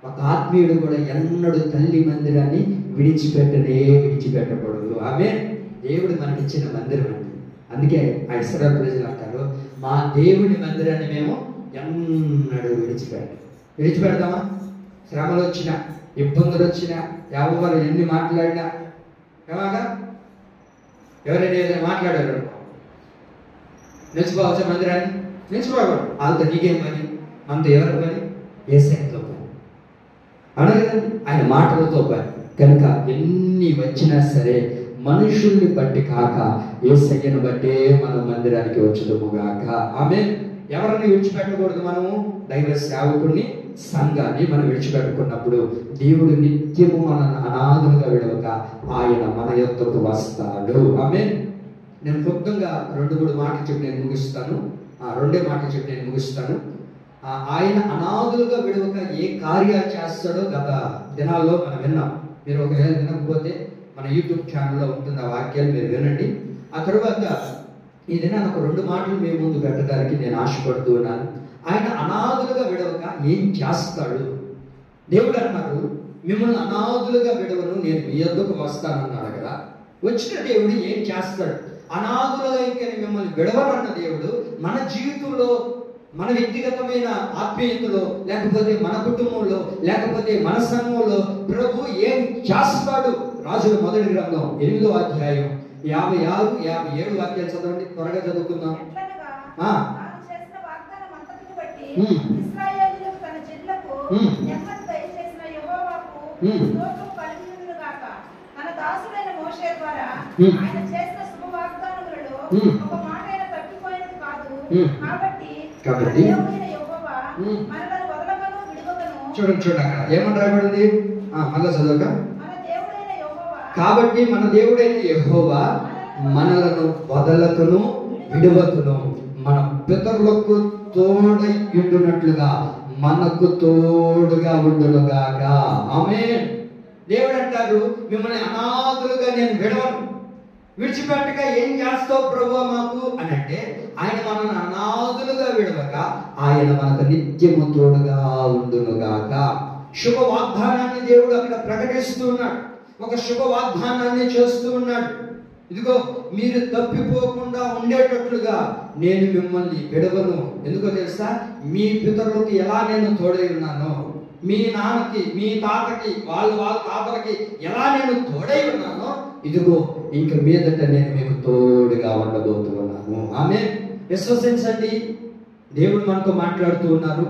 ఒక ఆత్మీయుడు కూడా ఎన్నడూ తల్లి మందిరాన్ని విడిచిపెట్టకూడదు. ఆమె దేవుడు మనకిచ్చిన మందిరం అండి. అందుకే ఆ ఇశ్రాయేలు ప్రజలు అంటారు, మా దేవుని మందిరాన్ని మేము ఎన్నడూ విడిచిపెడతామా? శ్రమలు వచ్చినా, ఇబ్బందులు వచ్చినా, ఎవరు ఎన్ని మాట్లాడినా, ఏమాగా ఎవరైనా ఏదైనా మాట్లాడారు నిలిచిపోవచ్చా? మందిరాన్ని నిలిచిపోకూడదు. వాళ్ళతో నీకేం పని, మనతో ఎవరి పని? యేసయ్యతో పని. అవునా కదండి? ఆయన మాటలతో పని. కనుక ఎన్ని వచ్చినా సరే మనుషుల్ని బట్టి కాక యేసయ్యను బట్టే మన మందిరానికి వచ్చుదుముగాక. ఆమేన్. ఎవరిని విడిచిపెట్టకూడదు? మనము దైవ సేవకుడిని, సంఘాన్ని మనం విడిచిపెట్టుకున్నప్పుడు దేవుడు నిత్యము మనల్ని అనాథులుగా విడవక ఆయన మన యొద్దకు వస్తాడు. ఆమేన్. నేను క్లుప్తంగా 2-3 మాటలు చెప్పి నేను ముగిస్తాను. 2 మాటలు చెప్పి నేను ముగిస్తాను. ఆయన అనాథులుగా విడవక ఏ కార్యాలు చేస్తాడో గత దినాల్లో మనం విన్నాం. మీరు ఒకవేళ వినకపోతే మన యూట్యూబ్ ఛానల్లో ఉంటుంది ఆ వాక్యాలు, మీరు వినండి. ఆ తర్వాత ఈ దినాన్ని ఒక 2 మాటలు మీ ముందు పెట్టడానికి నేను ఆశపడుతూ ఉన్నాను. ఆయన అనాథులుగా విడవక ఏం చేస్తాడు? దేవుడు అన్నారు, మిమ్మల్ని అనాథులుగా విడవను, నేను మీ యొద్దకు వస్తానన్నాడు కదా. వచ్చిన దేవుడు ఏం చేస్తాడు? అనాథులుగా ఇంకా మిమ్మల్ని విడవనన్న దేవుడు మన జీవితంలో, మన వ్యక్తిగతమైన ఆత్మీయతలో, లేకపోతే మన కుటుంబంలో, లేకపోతే మన సంఘంలో ప్రభు ఏం చేస్తాడు? రాజుల మొదటి గ్రంథం 8వ అధ్యాయం 56, 57 వాక్యాలు చదవండి, త్వరగా చదువుకుందాం.
ఇశ్రాయేలీయులకు తన జనులకు నెమ్మది దయచేసిన యెహోవాకు స్తోత్రం కలుగును గాక. తన దాసుడైన మోషే ద్వారా ఆయన చేసిన శుభ వాగ్దానములలో ఒక మాటైనా తప్పిపోయేది కాదు. కాబట్టి దేవుడైన యెహోవా మనలను వదలకను విడువకను.
చూడండి అక్కడ ఏమని రాయబడింది? మళ్ళా చదవక.
మన దేవుడైన యెహోవా,
కాబట్టి మన దేవుడైన యెహోవా మనలను వదలకను విడువకను, మన పితరులకు తోడై ఉండునట్లుగా మనకు తోడుగా ఉండునుగాక. ఆమేన్. దేవుడు అంటారు, మిమ్మల్ని అనాథులుగా నేను విడవను, విడిచిపెట్టక ఏం చేస్తావు ప్రభు మాకు అని అంటే, ఆయన మనల్ని అనాథులుగా విడవక ఆయన మనకు నిత్యము తోడుగా ఉండునుగాక. శుభ వాగ్దానాన్ని దేవుడు అక్కడ ప్రకటిస్తూ ఉన్నాడు, ఒక శుభ వాగ్దానాన్ని చేస్తూ ఉన్నాడు. ఇదిగో మీరు తప్పిపోకుండా ఉండేటట్లుగా నేను మిమ్మల్ని విడవను. ఎందుకో తెలుసా? మీ పితరులకు ఎలా నేను తోడై ఉన్నానో, మీ నాన్నకి, మీ తాతకి, వాళ్ళ తాతలకి ఎలా నేను తోడై ఉన్నానో, ఇదిగో ఇంక మీదట నేను మీకు తోడుగా ఉండబోతున్నాను. ఆమె విశ్వసించండి. దేవుడు మనతో మాట్లాడుతూ ఉన్నారు.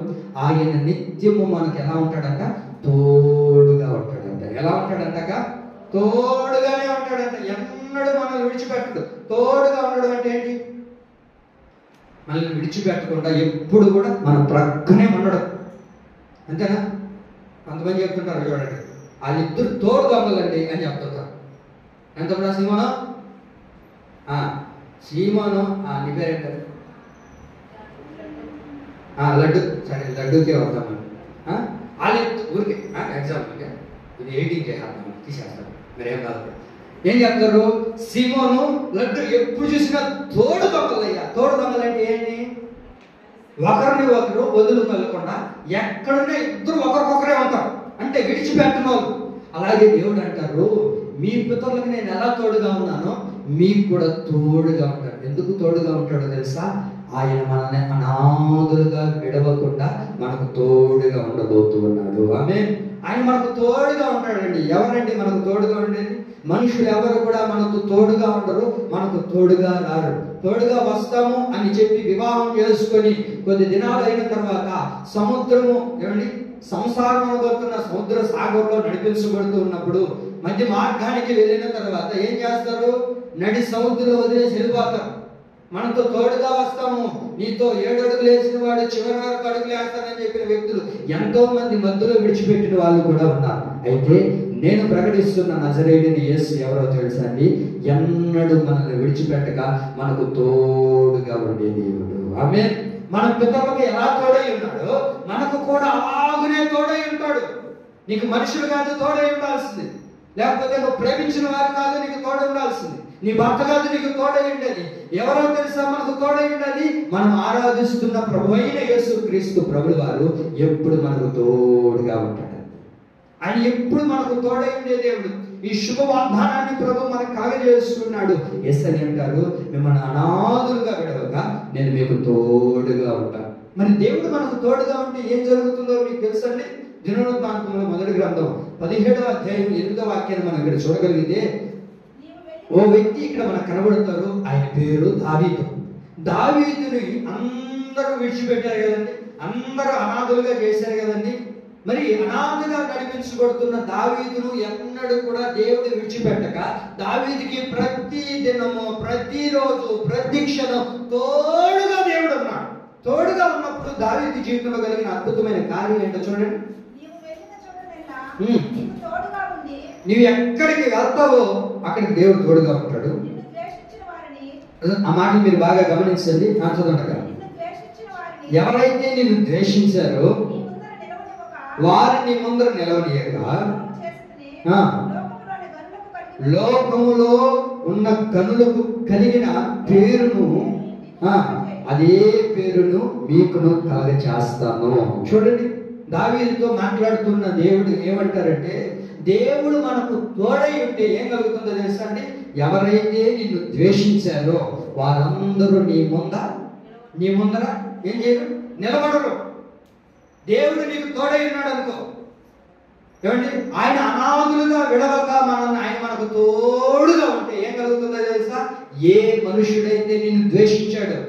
ఆయన నిత్యము మనకు ఎలా ఉంటాడంట? తోడుగా ఉంటాడంట. ఎలా ఉంటాడంటక? తోడుగానే ఉంటాడంట. ఎన్నడూ మనల్ని విడిచిపెట్టడు. తోడుగా ఉండడం అంటే ఏంటి? మనల్ని విడిచిపెట్టకుండా ఎప్పుడు కూడా మన ప్రక్కనే ఉండడం. అంతేనా? కొంతమంది చెప్తుంటారు, చూడండి వాళ్ళిద్దరు తోడు దొంగలండి అని చెప్తుంటారు. ఎంతమంది? సీమోను సీమోను నీ పేరేంటారు? లడ్డు. సరే, లడ్డూకే వద్దాం. వాళ్ళ ఊరికి ఎగ్జాంపుల్గా ఇది 18 చేస్తాను, తీసేస్తాను, మీరేం కాదు. ఏం చెప్తారు? సీమోను, లడ్డు ఎప్పుడు చూసినా తోడు దొంగలయ్యా. తోడు దొంగలంటే ఏంటి? ఒకరిని ఒకరు వదులుకోకుండా ఎక్కడున్నా ఇద్దరు ఒకరికొకరే ఉంటారు, అంటే విడిచిపెట్టను. అలాగే దేవుడు అంటారు, మీ పితరులకు నేను ఎలా తోడుగా ఉన్నానో మీకు కూడా తోడుగా ఉంటాడు. ఎందుకు తోడుగా ఉంటాడో తెలుసా? ఆయన మనల్ని అనాథులుగా విడవకుండా మనకు తోడుగా ఉండబోతూ ఉన్నాడు. ఆమె ఆయన మనకు తోడుగా ఉంటాడండి. ఎవరండి మనకు తోడుగా ఉండేది? మనుషులు ఎవరు కూడా మనకు తోడుగా ఉండరు, మనకు తోడుగా రారు. తోడుగా వస్తాము అని చెప్పి వివాహం చేసుకొని కొద్ది దినాలు అయిన తర్వాత సముద్రము ఏమండి సంసారం అనుకుంటున్న సముద్ర సాగర్లో నడిపించబడుతూ ఉన్నప్పుడు మధ్య మార్గానికి వెళ్ళిన తర్వాత ఏం చేస్తారు? నడి సముద్రంలో వదిలేసి వెళ్ళిపోతారు. మనతో తోడుగా వస్తాము, నీతో 7 అడుగులు వేసిన వాడు చివరి వరకు అడుగులు వేస్తానని చెప్పిన వ్యక్తులు ఎంతో మంది మధ్యలో విడిచిపెట్టిన వాళ్ళు కూడా ఉన్నారు. అయితే నేను ప్రకటిస్తున్న నజరేయుడైన యేసు ఎవరో తెలుసా అండి? ఎన్నడూ మనల్ని విడిచిపెట్టక మనకు తోడుగా ఉండే దేవుడు. ఆమేన్. మన పితరులకు ఎలా తోడై ఉన్నాడో మనకు కూడా అలాగునే తోడై ఉంటాడు. నీకు మనుషులు కాదు తోడై ఉండాల్సింది, లేకపోతే నువ్వు ప్రేమించిన వారు కాదు నీకు తోడై ఉండాల్సింది, నీ భర్త కాదు నీకు తోడై ఉండేది. ఎవరో తెలుసా మనకు తోడై ఉండేది? మనం ఆరాధిస్తున్న ప్రభు అయిన యేసు క్రీస్తు ప్రభువు వారు ఎప్పుడు మనకు తోడుగా ఉంటాడు. ఆయన ఎప్పుడు మనకు తోడై ఉండే దేవుడు. ఈ శుభ వాగ్దానాన్ని ప్రభు మనకు కలగజేస్తున్నాడు. యేసయ్య అంటారు, మిమ్మల్ని అనాథులుగా విడవక నేను మీకు తోడుగా ఉంటాను. మరి దేవుడు మనకు తోడుగా ఉంటే ఏం జరుగుతుందో మీకు తెలుసండి? దినవృత్తాంతంలో మొదటి గ్రంథం 17వ అధ్యాయం 8వ వాక్యాన్ని మనం ఇక్కడ చూడగలిగితే, ఓ వ్యక్తి ఇక్కడ మనకు కనబడతారు. ఆయన పేరు దావీదు. దావీదుని అందరూ విడిచిపెట్టారు కదండి, అందరూ అనాథులుగా చేశారు కదండి. మరి అనాథగా నడిపించబడుతున్న దావీదును ఎన్నడూ కూడా దేవుడు విడిచిపెట్టక దావీదుకి ప్రతి దినము, ప్రతిరోజు, ప్రతి క్షణం తోడుగా దేవుడు ఉన్నాడు. తోడుగా ఉన్నప్పుడు దావీదు జీవితంలో కలిగిన అద్భుతమైన కార్యం ఏంటో చూడండి.
నీవు వెళ్ళిన చోటనెల్లా నీకు తోడుగా ఉండి,
నీవు ఎక్కడికి వెళ్తావో అక్కడికి దేవుడు తోడుగా ఉంటాడు.
నిన్ను ద్వేషించిన వారిని,
ఆ మాటలు మీరు బాగా గమనించండి. చదవండి.
నిన్ను ద్వేషించిన వారిని
ఎవరైతే నిన్ను ద్వేషించారో
నీ ముందర నిలవనివ్వక,
వారిని ముందర నిలవనీయక
ద్రోహము చేసితిని.
ఆ.
లోకములోని గనులకు కలిగిన
లోకములో ఉన్న కనులకు కలిగిన పేరును అదే పేరును మీకును కలగ చేస్తాను. చూడండి, దావీదుతో మాట్లాడుతున్న దేవుడు ఏమంటారంటే, దేవుడు మనకు తోడై ఉంటే ఏం కలుగుతుందో తెలుసా అండి? ఎవరైతే నిన్ను ద్వేషించారో వారందరూ నీ ముందర ఏం చేయరు? నిలబడరు. దేవుడు నీకు తోడై ఉన్నాడు అనుకో, ఏమండి, ఆయన అనాథులుగా విడవక ఆయన మనకు తోడుగా ఉంటే ఏం కలుగుతుందో తెలుసా? ఏ మనుషుడైతే నిన్ను ద్వేషించాడో,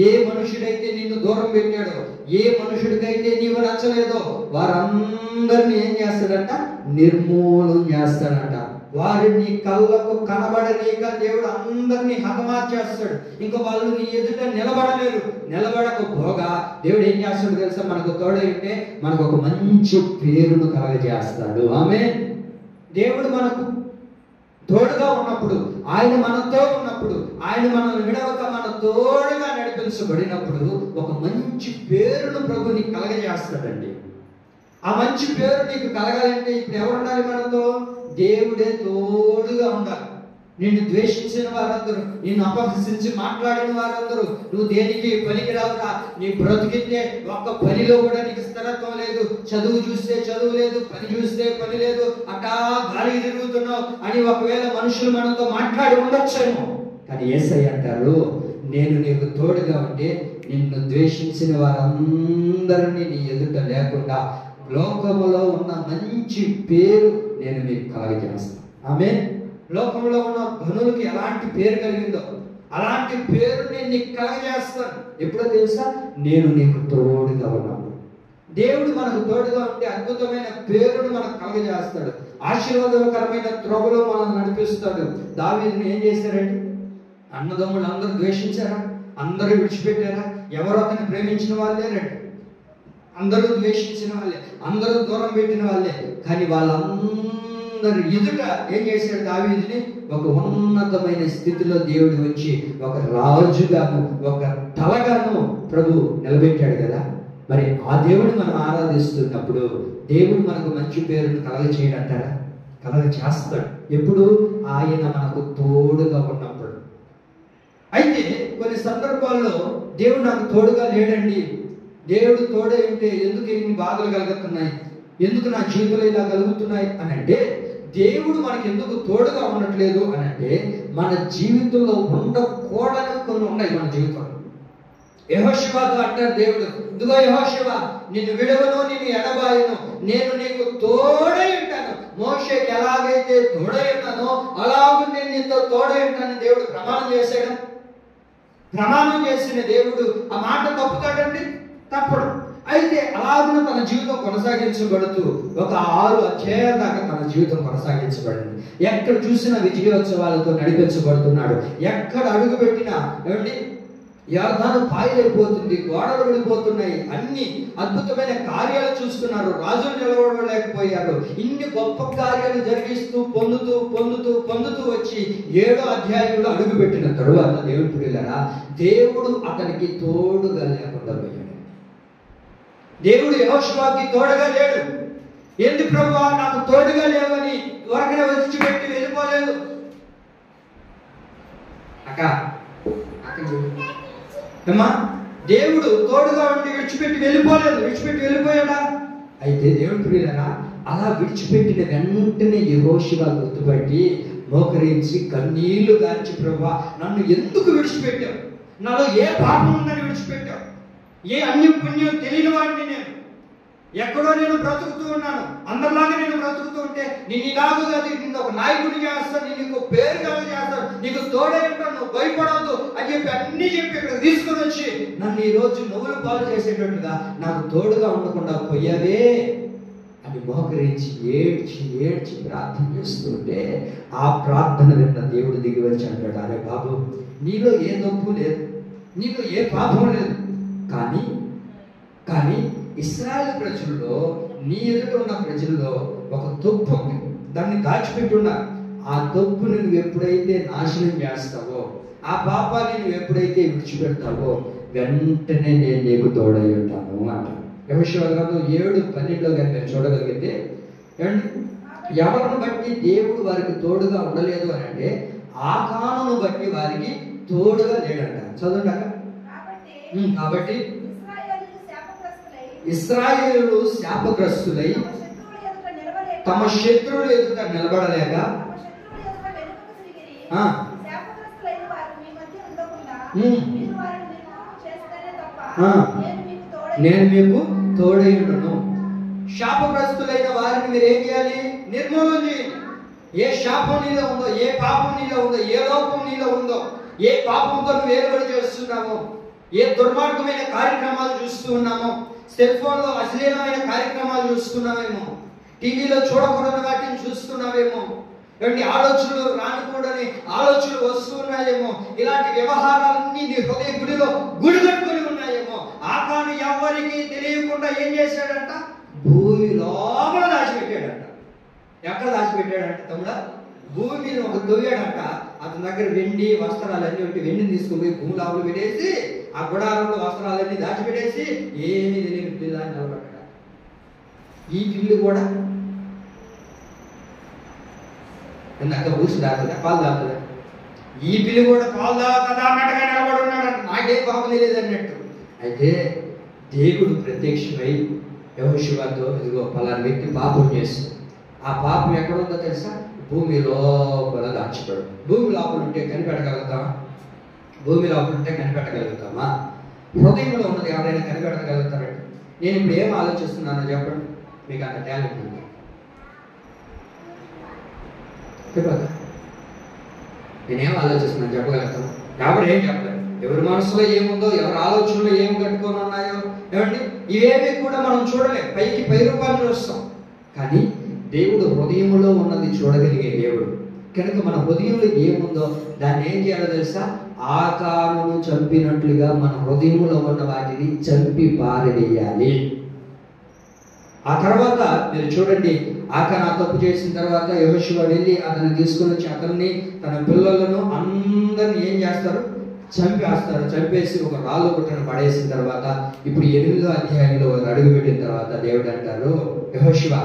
ఏ మనుషుడైతే నిన్ను దూరం పెట్టాడో, ఏ మనుషుడికైతే నీవు నచ్చలేదో వారందరినీ ఏం చేస్తాడంట? నిర్మూలన చేస్తాడంట. వారిని కళ్ళకు కనబడలేక దేవుడు అందరినీ హతమార్చేస్తాడు. ఇంకా వాళ్ళు నీ ఎదుట నిలబడలేరు. నిలబడకపోగా దేవుడు ఏం చేస్తాడు తెలుసా? మనకు తోడై ఉంటే మనకు ఒక మంచి పేరును కలగజేస్తాడు. ఆమేన్. దేవుడు మనకు తోడుగా ఉన్నప్పుడు, ఆయన మనతో ఉన్నప్పుడు, ఆయన మనల్ని విడవక మన తోడుగా నడిపించబడినప్పుడు ఒక మంచి పేరును ప్రభు నీకు కలగజేస్తాడండి. ఆ మంచి పేరు నీకు కలగాలంటే ఇప్పుడు ఎవరు ఉండాలి మనతో? దేవుడే తోడుగా ఉండాలి. నిన్ను ద్వేషించిన వారందరూ, నిన్ను అపహసించి మాట్లాడిన వారందరూ, నువ్వు దేనికి పనికిరావురా, నీ బ్రతికితే ఒక్క పనిలో కూడా నీకు స్థిరత్వం లేదు, చదువు చూస్తే చదువు లేదు, పని చూస్తే పని లేదు, అట్టా గాలికి తిరుగుతున్నావు అని ఒకవేళ మనుషులు మనతో మాట్లాడి ఉండొచ్చేమో. కానీ యేసయ్య అంటారు, నేను నీకు తోడుగా ఉంటే నిన్ను ద్వేషించిన వారందరినీ నీ ఎదుట లేకుండా లోకములో ఉన్న మంచి పేరు నేను మీకు కలగజేస్తాను. ఆమేన్. లోకంలో ఉన్న ధనులకి ఎలాంటి పేరు కలిగిందో అలాంటి పేరు నేను నీకు కలగజేస్తాను. ఎప్పుడో తెలుసా? నేను నీకు తోడుగా ఉన్నప్పుడు. దేవుడు మనకు తోడుగా ఉంటే అద్భుతమైన పేరును మనకు కలగజేస్తాడు. ఆశీర్వాదకరమైన త్రోవలో మనల్ని నడిపిస్తాడు. దావీదుని ఏం చేశారండి? అన్నదమ్ములు అందరూ ద్వేషించారా? అందరూ విడిచిపెట్టారా? ఎవరు అతన్ని ప్రేమించిన వాళ్ళే రండి, అందరూ ద్వేషించిన వాళ్ళే, అందరూ దూరం పెట్టిన వాళ్ళే. కానీ వాళ్ళందరూ ఎదుట ఏం చేశాడు? దావీదుని ఒక ఉన్నతమైన స్థితిలో దేవుడు వచ్చి ఒక రాజుగాను, ఒక తలగాను ప్రభు నిలబెట్టాడు కదా. మరి ఆ దేవుడు మనం ఆరాధిస్తున్నప్పుడు దేవుడు మనకు మంచి పేరును కలగ చేయడంటారా? కలగ చేస్తాడు. ఎప్పుడు? ఆయన మనకు తోడుగా ఉన్నప్పుడు. అయితే కొన్ని సందర్భాల్లో దేవుడు నాకు తోడుగా లేడండి, దేవుడు తోడే ఉంటే ఎందుకు ఇన్ని బాధలు కలుగుతున్నాయి, ఎందుకు నా జీవితంలో ఇలా కలుగుతున్నాయి అని అంటే, దేవుడు మనకి ఎందుకు తోడుగా ఉండట్లేదు అని అంటే, మన జీవితంలో ఉండకూడని కొన్ని ఉన్నాయి మన జీవితంలో. యెహోషువతో అంటారు దేవుడు, ఇదిగో యెహోషువ, నిన్ను విడవను, నిన్ను ఎడబాయను, నేను నీకు తోడై ఉంటాను. మోషేకి ఎలాగైతే తోడై ఉన్నానో అలాగే నేను నీతో తోడై ఉంటాను దేవుడు ప్రమాణం చేశాడు. ప్రమాణం చేసిన దేవుడు ఆ మాట తప్పుతాడండి? తప్పడు. అయితే అలాగే తన జీవితం కొనసాగించబడుతూ ఒక 6 అధ్యాయాల దాకా తన జీవితం కొనసాగించబడింది. ఎక్కడ చూసినా విజయోత్సవాలతో నడిపించబడుతున్నాడు. ఎక్కడ అడుగు పెట్టినా ఏమండి యర్దాను పాయలైపోతుంది, గోడలు పడిపోతున్నాయి, అన్ని అద్భుతమైన కార్యాలు చూస్తున్నారు. రాజులు నిలబడలేకపోయారు. ఇన్ని గొప్ప కార్యాలు జరిగిస్తూ పొందుతూ పొందుతూ పొందుతూ వచ్చి 7వ అధ్యాయంలో అడుగు పెట్టిన తరువాత దేవుడు పిల్లరా, దేవుడు అతనికి తోడుగా లేకుండా పోయాడు. దేవుడు యెహోషువకి తోడుగా లేడు. ఏంది ప్రభువా నాకు తోడుగా లేవని త్వరగా విడిచిపెట్టి వెళ్ళిపోలేదు. అమ్మా, దేవుడు తోడుగా ఉండి విడిచిపెట్టి వెళ్ళిపోలేదు. విడిచిపెట్టి వెళ్ళిపోయాడా? అయితే దేవుడు ప్రియులారా, అలా విడిచిపెట్టిన వెంటనే యెహోషువ గుర్తుపట్టి మోకరించి కన్నీళ్లు గార్చి, ప్రభువా నన్ను ఎందుకు విడిచిపెట్టావు? నాలో ఏ పాపం ఉందని విడిచిపెట్టావు? ఏ అన్యం పుణ్యం తెలియని వాడిని నేను, ఎక్కడో నేను బ్రతుకుతూ ఉన్నాను, అందరిలాగా నేను బ్రతుకుతూ ఉంటే నేను ఇలాగుగా నిన్ను ఒక నాయకుడిని చేస్తాను, నీకు పేరు కలుగు చేస్తాను, నీకు తోడే ఉంటాను, నువ్వు భయపడవద్దు అని చెప్పి అన్ని చెప్పి ఇక్కడ తీసుకొని వచ్చి నన్ను ఈ రోజు నువ్వులు పాలు చేసేటట్టుగా నాకు తోడుగా ఉండకుండా పోయావే అని మోకరించి ఏడ్చి ఏడ్చి ప్రార్థన చేస్తుంటే ఆ ప్రార్థన విన్న దేవుడు దిగి వచ్చి అంటాడు, అరే బాబు, నీలో ఏ తప్పు లేదు, నీలో ఏ పాపం లేదు, కానీ ఇశ్రాయేలు ప్రజల్లో, నీ ఎదుట ఉన్న ప్రజల్లో ఒక తప్పు ఉంది, దాన్ని దాచిపెట్టున్నారు. ఆ తప్పుని నువ్వు ఎప్పుడైతే నాశనం చేస్తావో, ఆ పాపాన్ని నువ్వు ఎప్పుడైతే విడిచిపెడతావో, వెంటనే నేను నీకు తోడై ఉంటాను అంటాను. యెహోషువ గ్రంథం 7:12 కానీ మీరు చూడగలిగితే, ఎవరిని బట్టి దేవుడు వారికి తోడుగా ఉండలేదు అని అంటే ఆకానును బట్టి వారికి తోడుగా లేడంట. చదవండి అక్క. కాబట్టి ఇశ్రాయేలు శాపగ్రస్తులై తమ శత్రువుల ఎదుట నిలబడలేక నేను మీకు తోడైండును. శాపగ్రస్తులైన వారిని మీరు ఏం చేయాలి? నిర్మూలన చేయండి. ఏ శాపం నీలో ఉందో, ఏ పాపం నీలో ఉందో, ఏ లోపం నీలో ఉందో, ఏ పాపంతో నువ్వు ఏలుబడి చేస్తున్నామో, ఏ దుర్మార్గమైన కార్యక్రమాలు చూస్తూ ఉన్నామో, సెల్ ఫోన్ లో అశ్లీలమైన కార్యక్రమాలు చూస్తున్నామేమో, టీవీలో చూడకూడని వాటిని చూస్తున్నావేమో, ఇలాంటి ఆలోచనలు రానుకూడని ఆలోచనలు వస్తున్నాయేమో, ఇలాంటి వ్యవహారాలన్నీ నీ హృదయ గుడిలో గుడిగట్టుకొని ఉన్నాయేమో. ఆకాను ఎవరికి తెలియకుండా ఏం చేశాడంట? భూమి లోపల దాచిపెట్టాడంట. ఎక్కడ దాచిపెట్టాడంట తమ్ముడా? భూమి మీద ఒక తొవ్వాడంట. అతని దగ్గర వెండి వస్త్రాలన్నీ ఉంటే వెండిని తీసుకుపోయి భూమి లోపల పెట్టేసి ఆ గుడారంలో వస్త్రాలన్నీ దాచిపెట్టేసి ఏమీ తెలియని పిల్లని నిలబడ్డాడు. ఈ పిల్లి కూడా ఇందాక ఊసి దాగుతుందా, పాలు దాగుతుందా? ఈ పిల్లి కూడా పాలు దాగుతుందా అన్నట్టుగా నిలబడి ఉన్నాడు. నాకే పాపం తెలియదు అన్నట్టు. అయితే దేవుడు ప్రత్యక్షమై యెహోషువతో, ఇదిగో పలానా వ్యక్తి పాపం చేస్తుంది, ఆ పాపం ఎక్కడ ఉందో తెలుసా? భూమి లోపల దాచిపెడు. భూమి లోపల ఉంటే కనిపెట్టగలుగుతామా? భూమి లోపల ఉంటే కనిపెట్టగలుగుతామా? హృదయంలో ఉన్నది ఎవరైనా కనిపెట్టగలుగుతారండి? నేను ఇప్పుడు ఏం ఆలోచిస్తున్నానో చెప్పండి. మీకు అంత టాలెంట్ ఉంది చెప్పగా? నేనేం ఆలోచిస్తున్నాను చెప్పగలుగుతాను? ఎవరు ఏం చెప్పలేదు. ఎవరి మనసులో ఏముందో, ఎవరి ఆలోచనలో ఏం కట్టుకొని ఉన్నాయో ఏమండి, ఇవేమీ కూడా మనం చూడలేం. పైకి పై రూపాన్ని చూస్తాం, కానీ దేవుడు హృదయంలో ఉన్నది చూడగలిగే దేవుడు కనుక మన హృదయంలో ఏముందో దాన్ని ఏం చేయాలో తెలుసా? ఆకానును చంపినట్లుగా మన హృదయంలో ఉన్న వాటిని చంపి పారవేయాలి. ఆ తర్వాత మీరు చూడండి, ఆకాను తప్పు చేసిన తర్వాత యెహోషువ వెళ్ళి అతన్ని తీసుకుని వచ్చి అతన్ని, తన పిల్లలను అందరిని ఏం చేస్తారు? చంపేస్తారు. చంపేసి ఒక రాళ్ళు గుట్టను పడేసిన తర్వాత ఇప్పుడు 8వ అధ్యాయంలో అడుగు పెట్టిన తర్వాత దేవుడు అంటారు, యెహోషువ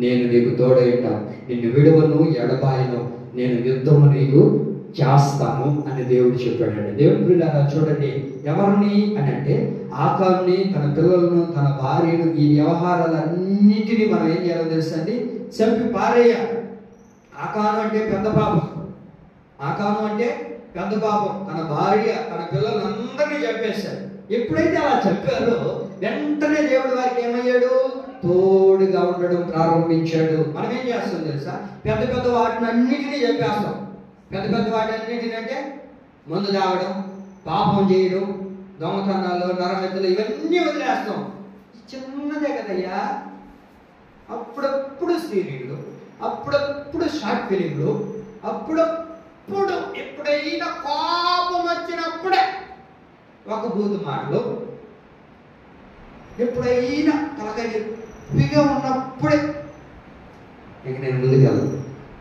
నేను నీకు తోడై ఉంటాను, నిన్ను విడువను ఎడబాయను, నేను యుద్ధము నీకు చేస్తాను అని దేవుడు చెప్పాడండి. దేవుడు పిల్లలు చూడండి, ఎవరిని అని అంటే ఆకాన్ని, తన పిల్లలను, తన భార్యను, ఈ వ్యవహారాలన్నిటినీ మనం ఏం చేయాలో తెలుసా అండి? చంపి పారేయాలి. ఆకాను అంటే పెద్ద పాపం. ఆకాను అంటే పెద్ద పాపం. తన భార్య, తన పిల్లలందరినీ చంపేశాడు. ఎప్పుడైతే అలా చెప్పారో వెంటనే దేవుడు వారికి ఏమయ్యాడు? తోడుగా ఉండడం ప్రారంభించాడు. మనం ఏం చేస్తాం తెలుసా? పెద్ద పెద్ద వాటిని అన్నిటినీ చెప్పేస్తాం. పెద్ద పెద్ద వాటి అన్నిటిని అంటే మందు తాగడం, పాపం చేయడం, దొంగతనాలు, నరహత్యలు ఇవన్నీ వదిలేస్తాం. చిన్నదే కదయ్యా. అప్పుడప్పుడు సీరియళ్ళు, అప్పుడప్పుడు షార్ట్ ఫిలింలు, అప్పుడప్పుడు ఎప్పుడైనా కోపం వచ్చినప్పుడే ఒక బూతు మాటలు, ఎప్పుడైనా తలకాయ నొప్పిగా ఉన్నప్పుడే ఇక నేను ముందుకెళ్ళను.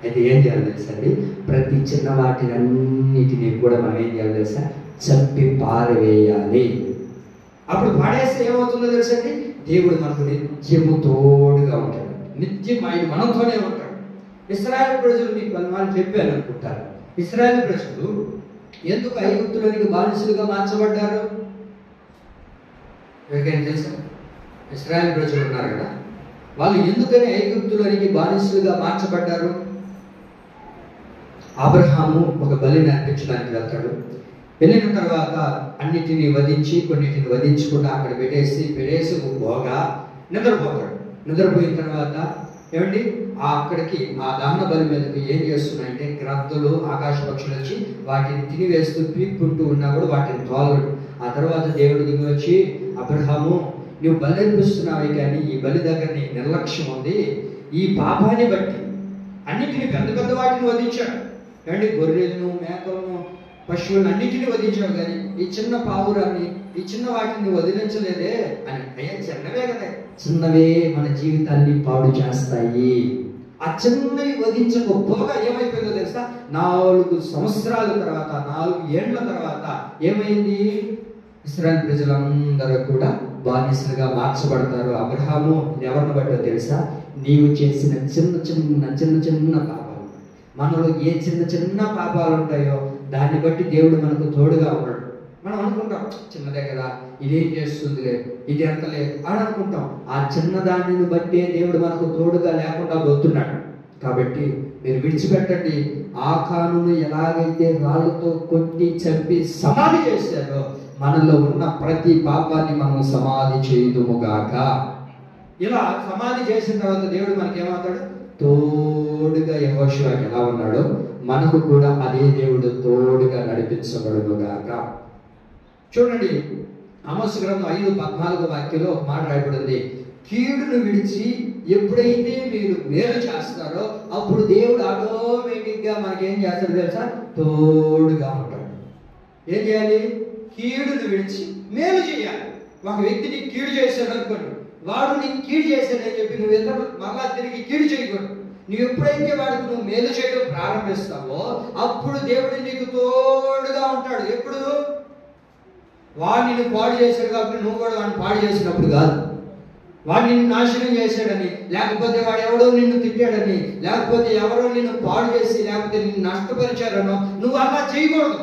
అయితే ఏం చేయాలి తెలుసండి? ప్రతి చిన్న వాటినన్నిటినీ కూడా మనం ఏం చేయాలి తెలుసా? చంపి పారవేయాలి. అప్పుడు పాడేస్తే ఏమవుతుందో తెలుసండి? దేవుడు మనకు నిత్యము తోడుగా ఉంటాడు. నిత్యం ఆయన మనతోనే ఉంటాడు. ఇశ్రాయేలు ప్రజలు మీకు పలుమార్లు చెప్పాను అనుకుంటారు. ఇశ్రాయేలు ప్రజలు ఎందుకు ఐగుప్తులోనికి బానిసలుగా మార్చబడ్డారు? ఎవరికైనా తెలుసా? ఇశ్రాయేలు ప్రజలు ఉన్నారు కదా, వాళ్ళు ఎందుకని ఐగుప్తులోనికి బానిసలుగా మార్చబడ్డారు? అబ్రహాము ఒక బలిని అర్పించడానికి వెళ్తాడు. వెళ్ళిన తర్వాత అన్నిటినీ వధించి కొన్నిటిని వధించకుండా అక్కడ పెట్టేసి పోగా నిద్రపోతాడు. నిద్రపోయిన తర్వాత ఏమండి అక్కడికి ఆ దహన బలి మీదకి ఏం చేస్తున్నాయంటే గ్రద్దలు, ఆకాశ పక్షులు వచ్చి వాటిని తినివేస్తూ పీక్కుంటూ ఉన్నా కూడా వాటిని తోలడు. ఆ తర్వాత దేవుడు దిగి వచ్చి, అబ్రహాము నువ్వు బలి అర్పిస్తున్నావే కానీ ఈ బలి దగ్గర నీకు నిర్లక్ష్యం ఉంది. ఈ పాపాన్ని బట్టి అన్నిటిని పెద్ద పెద్ద వాటిని వధించాడు. ఏమండి గొర్రెలను, మేకలను, పశువులను అన్నిటిని వధించావు కానీ ఈ చిన్న పావురాన్ని, ఈ చిన్న వాటిని వదిలించలేదే అని. అయ్యా చిన్నవే కదా, చిన్నవే మన జీవితాన్ని పాడు చేస్తాయి. ఆ చిన్నవి వధించకపోగా ఏమైపోయిందో తెలుసా? 4 సంవత్సరాల తర్వాత, 4 ఏళ్ల తర్వాత ఏమైంది? ఇశ్రాయేలు ప్రజలందరూ కూడా బానిసలుగా మార్చబడతారు. అబ్రహాము ఎవరిని బట్టో తెలుసా? నీవు చేసిన చిన్న పాపాలు, మనలో ఏ చిన్న పాపాలు ఉంటాయో దాన్ని బట్టి దేవుడు మనకు తోడుగా ఉన్నాడు. మనం అనుకుంటాం చిన్నదే కదా, ఇదేం చేస్తుందిలే, ఇది ఎంతలే అని అనుకుంటాం. ఆ చిన్నదానిని బట్టే దేవుడు మనకు తోడుగా లేకుండా పోతున్నాడు. కాబట్టి మీరు విడిచిపెట్టండి. ఆకానును ఎలాగైతే రాళ్ళతో కొట్టి చంపి సమాధి చేశారో మనలో ఉన్న ప్రతి పాపాన్ని మనం సమాధి చేయుదుముగాక. ఇలా సమాధి చేసిన తర్వాత దేవుడు మనకేమవుతాడు? తోడుగా యెహోషువకి ఎలా ఉన్నాడో మనకు కూడా అదే దేవుడు తోడుగా నడిపించబడునుగాక. చూడండి, ఆమోసు గ్రంథం 5:14 ఒక మాట రాయబడింది. కీడును విడిచి ఎప్పుడైతే మీరు మేలు చేస్తారో అప్పుడు దేవుడు ఆటోమేటిక్గా మనకేం చేస్తాడు తెలుసా? తోడుగా ఉంటాడు. ఏం చేయాలి? కీడును విడిచి మేలు చేయాలి. ఒక వ్యక్తిని కీడు చేశాడు అనుకోండి, వాడు నీకు కీడు చేశాడని చెప్పి నువ్వు ఇతరులు మళ్ళా తిరిగి కీడు చేయకూడదు. నువ్వు ఎప్పుడైతే వాడికి నువ్వు మేలు చేయడం ప్రారంభిస్తావో అప్పుడు దేవుడు నీకు తోడుగా ఉంటాడు. ఎప్పుడు? వాడు నిన్ను పాడు చేశాడు కాబట్టి నువ్వు కూడా వాడిని పాడు చేసినప్పుడు కాదు. వాడు నిన్ను నాశనం చేశాడని, లేకపోతే వాడు ఎవడో నిన్ను తిట్టాడని, లేకపోతే ఎవరో నిన్ను పాడు చేసి లేకపోతే నిన్ను నష్టపరిచారనో నువ్వు అలా చేయకూడదు.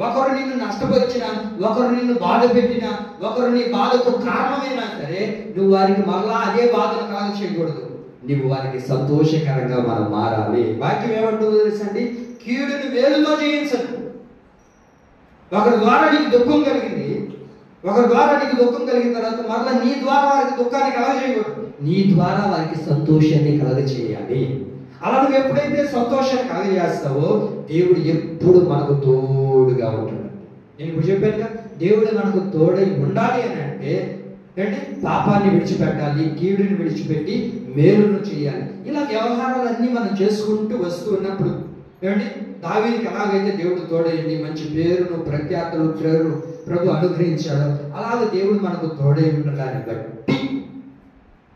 ఒకరు నిన్ను నష్టపరిచినా, ఒకరు నిన్ను బాధ పెట్టినా, ఒకరు నీ బాధకు కారణమైనా సరే నువ్వు వారికి మళ్ళా అదే బాధను కలగ చేయకూడదు. నువ్వు వారికి సంతోషకరంగా మనం మారాలి. వాక్యం ఏమంటుందో తెలుసండి? కీడుని మేలుతో జయించండి. ఒకరి ద్వారా నీకు దుఃఖం కలిగింది, ఒకరి ద్వారా నీకు దుఃఖం కలిగిన తర్వాత మరలా నీ ద్వారా వారికి దుఃఖాన్ని కలగజేయకూడదు. నీ ద్వారా వారికి సంతోషాన్ని కలగజేయాలి. అలా నువ్వు ఎప్పుడైతే సంతోషాన్ని కలగజేస్తావో దేవుడు ఎప్పుడు మనకు తోడుగా ఉంటాడు. నేను ఇప్పుడు చెప్పాను కదా, దేవుడు మనకు తోడై ఉండాలి అని అంటే ఏంటి? పాపాన్ని విడిచిపెట్టాలి, కీడుని విడిచిపెట్టి మేలును చేయాలి. ఇలా వ్యవహారాలన్నీ మనం చేసుకుంటూ వస్తూ ఉన్నప్పుడు ఏమండి, దావీదుకి ఎలాగైతే దేవుడు తోడైంది, మంచి పేరును ప్రఖ్యాతులు ప్రభు అనుగ్రహించాడు, అలాగే దేవుడు మనకు తోడై ఉండడాన్ని బట్టి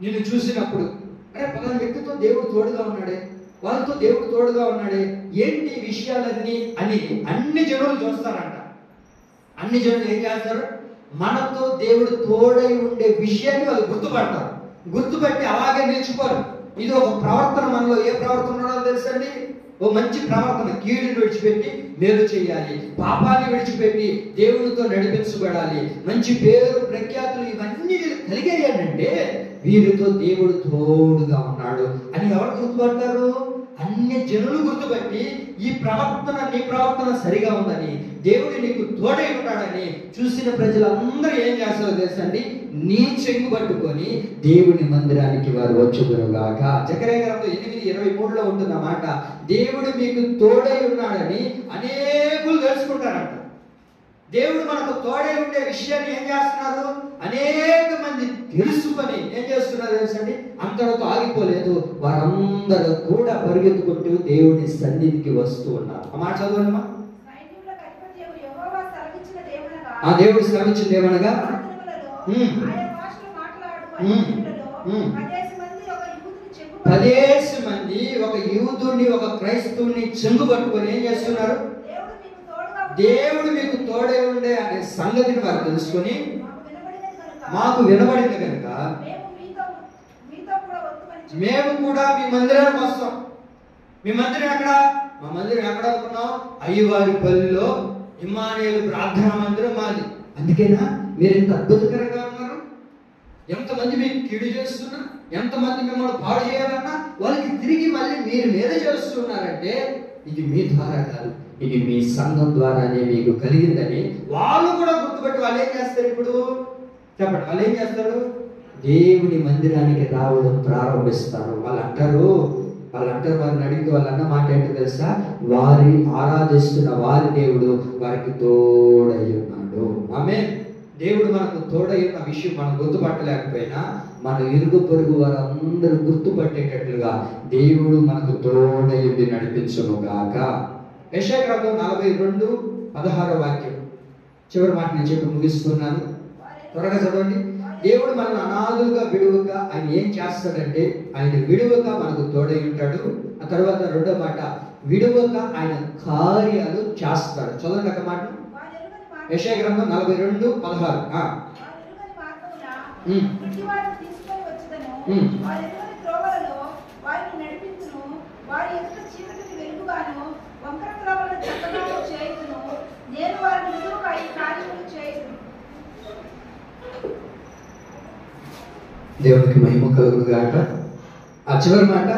నిన్ను చూసినప్పుడు అరే పలానా వ్యక్తితో దేవుడు తోడుగా ఉన్నాడే, వాళ్ళతో దేవుడు తోడుగా ఉన్నాడే, ఏంటి విషయాలన్నీ అని అన్ని జనులు చూస్తారంట. అన్ని జనులు ఏం చేస్తారు? మనతో దేవుడు తోడై ఉండే విషయాన్ని వాళ్ళు గుర్తుపడతారు. గుర్తుపట్టి అలాగే నిలిచిపోరు. ఇది ఒక ప్రవర్తన. మనలో ఏ ప్రవర్తన ఉన్నదో తెలుసండి? ఓ మంచి ప్రవర్తన. కీడుని విడిచిపెట్టి మేలు చేయాలి, పాపాన్ని విడిచిపెట్టి దేవునితో నడిపించబడాలి, మంచి పేరు ప్రఖ్యాతులు ఇవన్నీ కలిగేయాలంటే వీరితో దేవుడు తోడుగా ఉన్నాడు అని ఎవరు గుర్తుపడతారు? అన్ని జనులు గుర్తుపట్టి ఈ ప్రవర్తన, నీ ప్రవర్తన సరిగా ఉందని, దేవుడు నీకు తోడై ఉన్నాడని చూసిన ప్రజలందరూ ఏం చేస్తారో తెలుసండి? నీ చెంగు పట్టుకొని దేవుని మందిరానికి వారు వచ్చుదురుగాక. జకర్యా గ్రంథం 8:23 ఉంటున్నమాట. దేవుడు మీకు తోడై ఉన్నాడని అనేకులు తెలుసుకుంటారంట. దేవుడు మనకు తోడై ఉండే విషయాన్ని ఏం చేస్తున్నారు? అనేక మంది తెలుసుకొని ఏం చేస్తున్నారు తెలుసండి? అంతటితో ఆగిపోలేదు. వారందరూ కూడా పరిగెత్తుకుంటూ దేవుని సన్నిధికి వస్తూ ఉన్నారు. ఆ మాట చదవండి. ఆ దేవుడు శ్రమించింది ఏమనగా పదేసి మంది ఒక యూదుని, ఒక క్రైస్తవుని చెంగు పట్టుకొని ఏం చేస్తున్నారు? దేవుడు మీకు తోడే ఉండే అనే సంగతిని వారు తెలుసుకొని మాకు వినబడింది కనుక మేము కూడా మీ మందిరానికి వస్తాం. మీ మందిరం ఎక్కడ? మా మందిరం ఎక్కడ అనుకున్నాం? అయ్యవారిపల్లిలో ఇమ్మానుయేలు ప్రార్థనా మందిరం మాది. అందుకేనా మీరు ఇంత అద్భుతకరంగా ఉన్నారు? ఎంతమంది మీకు కీడు చేస్తున్నా, ఎంతమంది మిమ్మల్ని పాడు చేయాలన్నా వాళ్ళకి తిరిగి మళ్ళీ మీరు మేలు చేస్తున్నారంటే ఇది మీ ద్వారా కాదు, ఇది మీ సంఘం ద్వారానే మీకు కలిగిందని వాళ్ళు కూడా గుర్తుపెట్టి వాళ్ళు ఏం చేస్తారు? ఇప్పుడు చెప్పండి, వాళ్ళు ఏం చేస్తారు? దేవుని మందిరానికి రావడం ప్రారంభిస్తారు. వాళ్ళు అంటారు వారిని అడిగితే వాళ్ళు అన్న మాట ఏంటో తెలుసా? వారి ఆరాధిస్తున్న వారి దేవుడు వారికి తోడై ఉన్నాడు. ఆమేన్. దేవుడు మనకు తోడై ఉన్న విషయం మనం గుర్తుపట్టలేకపోయినా మన ఇరుగు పొరుగు వారందరూ గుర్తుపట్టేటట్లుగా దేవుడు మనకు తోడై నడిపించును గాక. యెషయా గ్రంథం 16వ వాక్యం చివరి మాట నేను చెప్పి ముగిస్తున్నాను, త్వరగా చదవండి. దేవుడు మనల్ని అనాథులుగా విడువక ఆయన ఏం చేస్తాడంటే ఆయన విడువక మనకు తోడై ఉంటాడు. ఆ తర్వాత రెండో మాట, విడువక ఆయన కార్యాలు చేస్తాడు. చదవండి ఒక మాట, యెషయా గ్రంథం 42:16. దేవునికి మహిమ కలుగును గాక. ఆ చివరి మాట,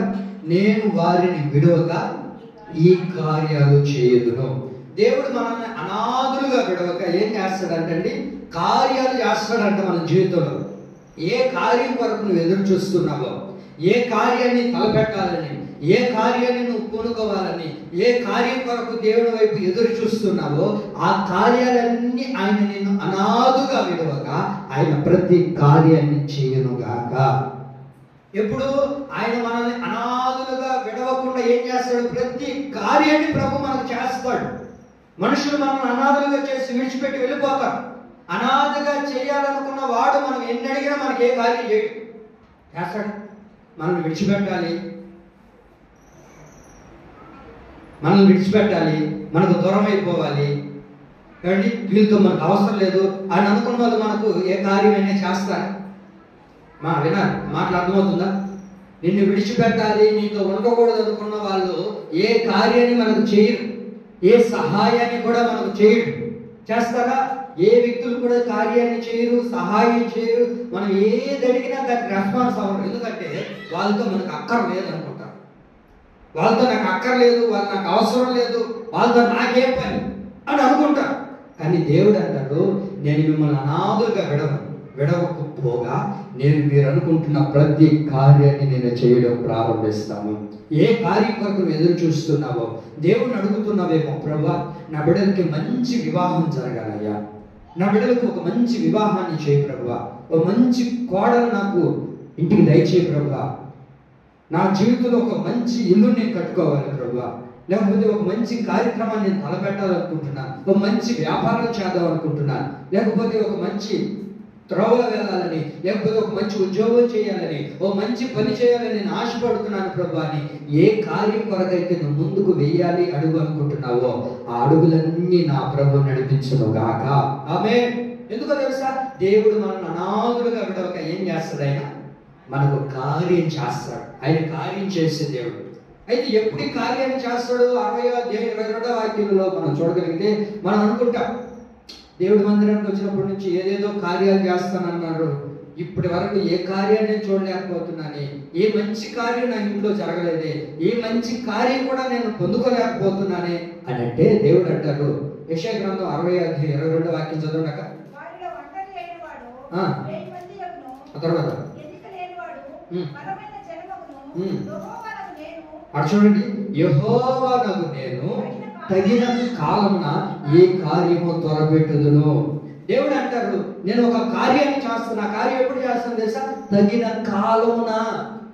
నేను వారిని విడువక ఈ కార్యాలు చేయుదును. దేవుడు మనల్ని అనాథులుగా విడవక ఏం చేస్తాడంటే కార్యాలు చేస్తాడంట మన జీవితంలో. ఏ కార్యం కొరకు నువ్వు ఎదురు చూస్తున్నావో, ఏ కార్యాన్ని తలపెట్టాలని, ఏ కార్యాన్ని నువ్వు పూనుకోవాలని, ఏ కార్యం కొరకు దేవుని వైపు ఎదురు చూస్తున్నావో ఆ కార్యాలన్నీ ఆయన నిన్ను అనాథుగా విడవక ఆయన ప్రతి కార్యాన్ని చేయనుగాక. ఎప్పుడు ఆయన మనల్ని అనాథులుగా విడవకుండా ఏం చేస్తాడు? ప్రతి కార్యాన్ని ప్రభు మనకు చేస్తాడు. మనుషులు మనల్ని అనాథులుగా చేసి విడిచిపెట్టి వెళ్ళిపోతారు. అనాథగా చేయాలనుకున్న వాడు మనం ఎన్ని అడిగినా మనకి ఏ కార్యం చేయడు, చేస్తాడు. మనల్ని విడిచిపెట్టాలి, మనల్ని విడిచిపెట్టాలి, మనకు దూరం అయిపోవాలి, కాబట్టి వీళ్ళతో మనకు అవసరం లేదు అని అనుకున్న వాళ్ళు మనకు ఏ కార్యమైనా చేస్తారు. వినాలి, మాటలు అర్థమవుతుందా? నిన్ను విడిచిపెట్టాలి, నీతో ఉండకూడదు అనుకున్న వాళ్ళు ఏ కార్యాన్ని మనకు చేయరు, ఏ సహాయాన్ని కూడా మనకు చేయరు. చేస్తారా? ఏ వ్యక్తులు కూడా కార్యాన్ని చేయరు, సహాయం చేయరు. మనం ఏది అడిగినా దానికి రెస్పాన్స్ అవ్వరు. ఎందుకంటే వాళ్ళతో మనకు అక్కర్లేదు అనుకుంటారు. వాళ్ళతో నాకు అక్కర్లేదు, వాళ్ళు నాకు అవసరం లేదు, వాళ్ళతో నాకేం పని అని అనుకుంటారు. కానీ దేవుడు అంటాడు, నేను మిమ్మల్ని అనాథులుగా విడవకపోగా నేను మీరు అనుకుంటున్న ప్రతి కార్యాన్ని నేను చేయడం ప్రారంభిస్తాను. ఏ కార్యం కొరకు నువ్వు ఎదురు చూస్తున్నావో దేవుడిని అడుగుతున్నావేమో, ప్రభా నా బిడ్డలకి మంచి వివాహం జరగాలయ్యా, నా బిడ్డలకు ఒక మంచి వివాహాన్ని చేయి ప్రభువా, ఒక మంచి కోడలు నాకు ఇంటికి దయచేయి ప్రభువా, నా జీవితంలో ఒక మంచి ఇల్లు నేను కట్టుకోవాలి ప్రభువా, లేకపోతే ఒక మంచి కార్యక్రమాన్ని నేను తలపెట్టాలనుకుంటున్నాను, ఒక మంచి వ్యాపారం చేద్దాం అనుకుంటున్నాను, లేకపోతే ఒక మంచి త్రోవలో వెళ్ళాలని, లేకపోతే ఒక మంచి ఉద్యోగం చేయాలని, ఓ మంచి పని చేయాలని నేను ఆశపడుతున్నాను ప్రభు అని ఏ కార్యం కొరకైతే నువ్వు ముందుకు వెయ్యాలి అడుగు అనుకుంటున్నావో ఆ అడుగులన్నీ నా ప్రభు నడిపించును గాక. ఆమేన్. ఎందుకో తెలుసా? దేవుడు మనల్ని అనాథులుగా విడవక ఏం చేస్తాడు? ఆయన మనకు కార్యం చేస్తాడు. ఆయన కార్యం చేసే దేవుడు. అయితే ఎప్పుడు ఈ కార్యాన్ని చేస్తాడు? 22వ వాక్యంలో మనం చూడగలిగితే మనం అనుకుంటాం, దేవుడి మందిరానికి వచ్చినప్పటి నుంచి ఏదేదో కార్యాలు చేస్తానన్నాడు, ఇప్పటి వరకు ఏ కార్యాన్ని చూడలేకపోతున్నానే, ఏ మంచి కార్యం నా ఇంట్లో జరగలేదే, ఏ మంచి కార్యం కూడా నేను పొందుకోలేకపోతున్నానే అని అంటే దేవుడు అంటారు. యెషయా గ్రంథం 60:22 వాక్యం చదవక తర్వాత అటు చూడండి, యెహోవానగు నేను తగిన కాలమున ఏ కార్యము త్వరపెట్టుదును. దేవుడు అంటారు, నేను ఒక కార్యాన్ని చేస్తాను. ఆ కార్యం ఎప్పుడు చేస్తాను తెలుసా? తగిన కాలమున.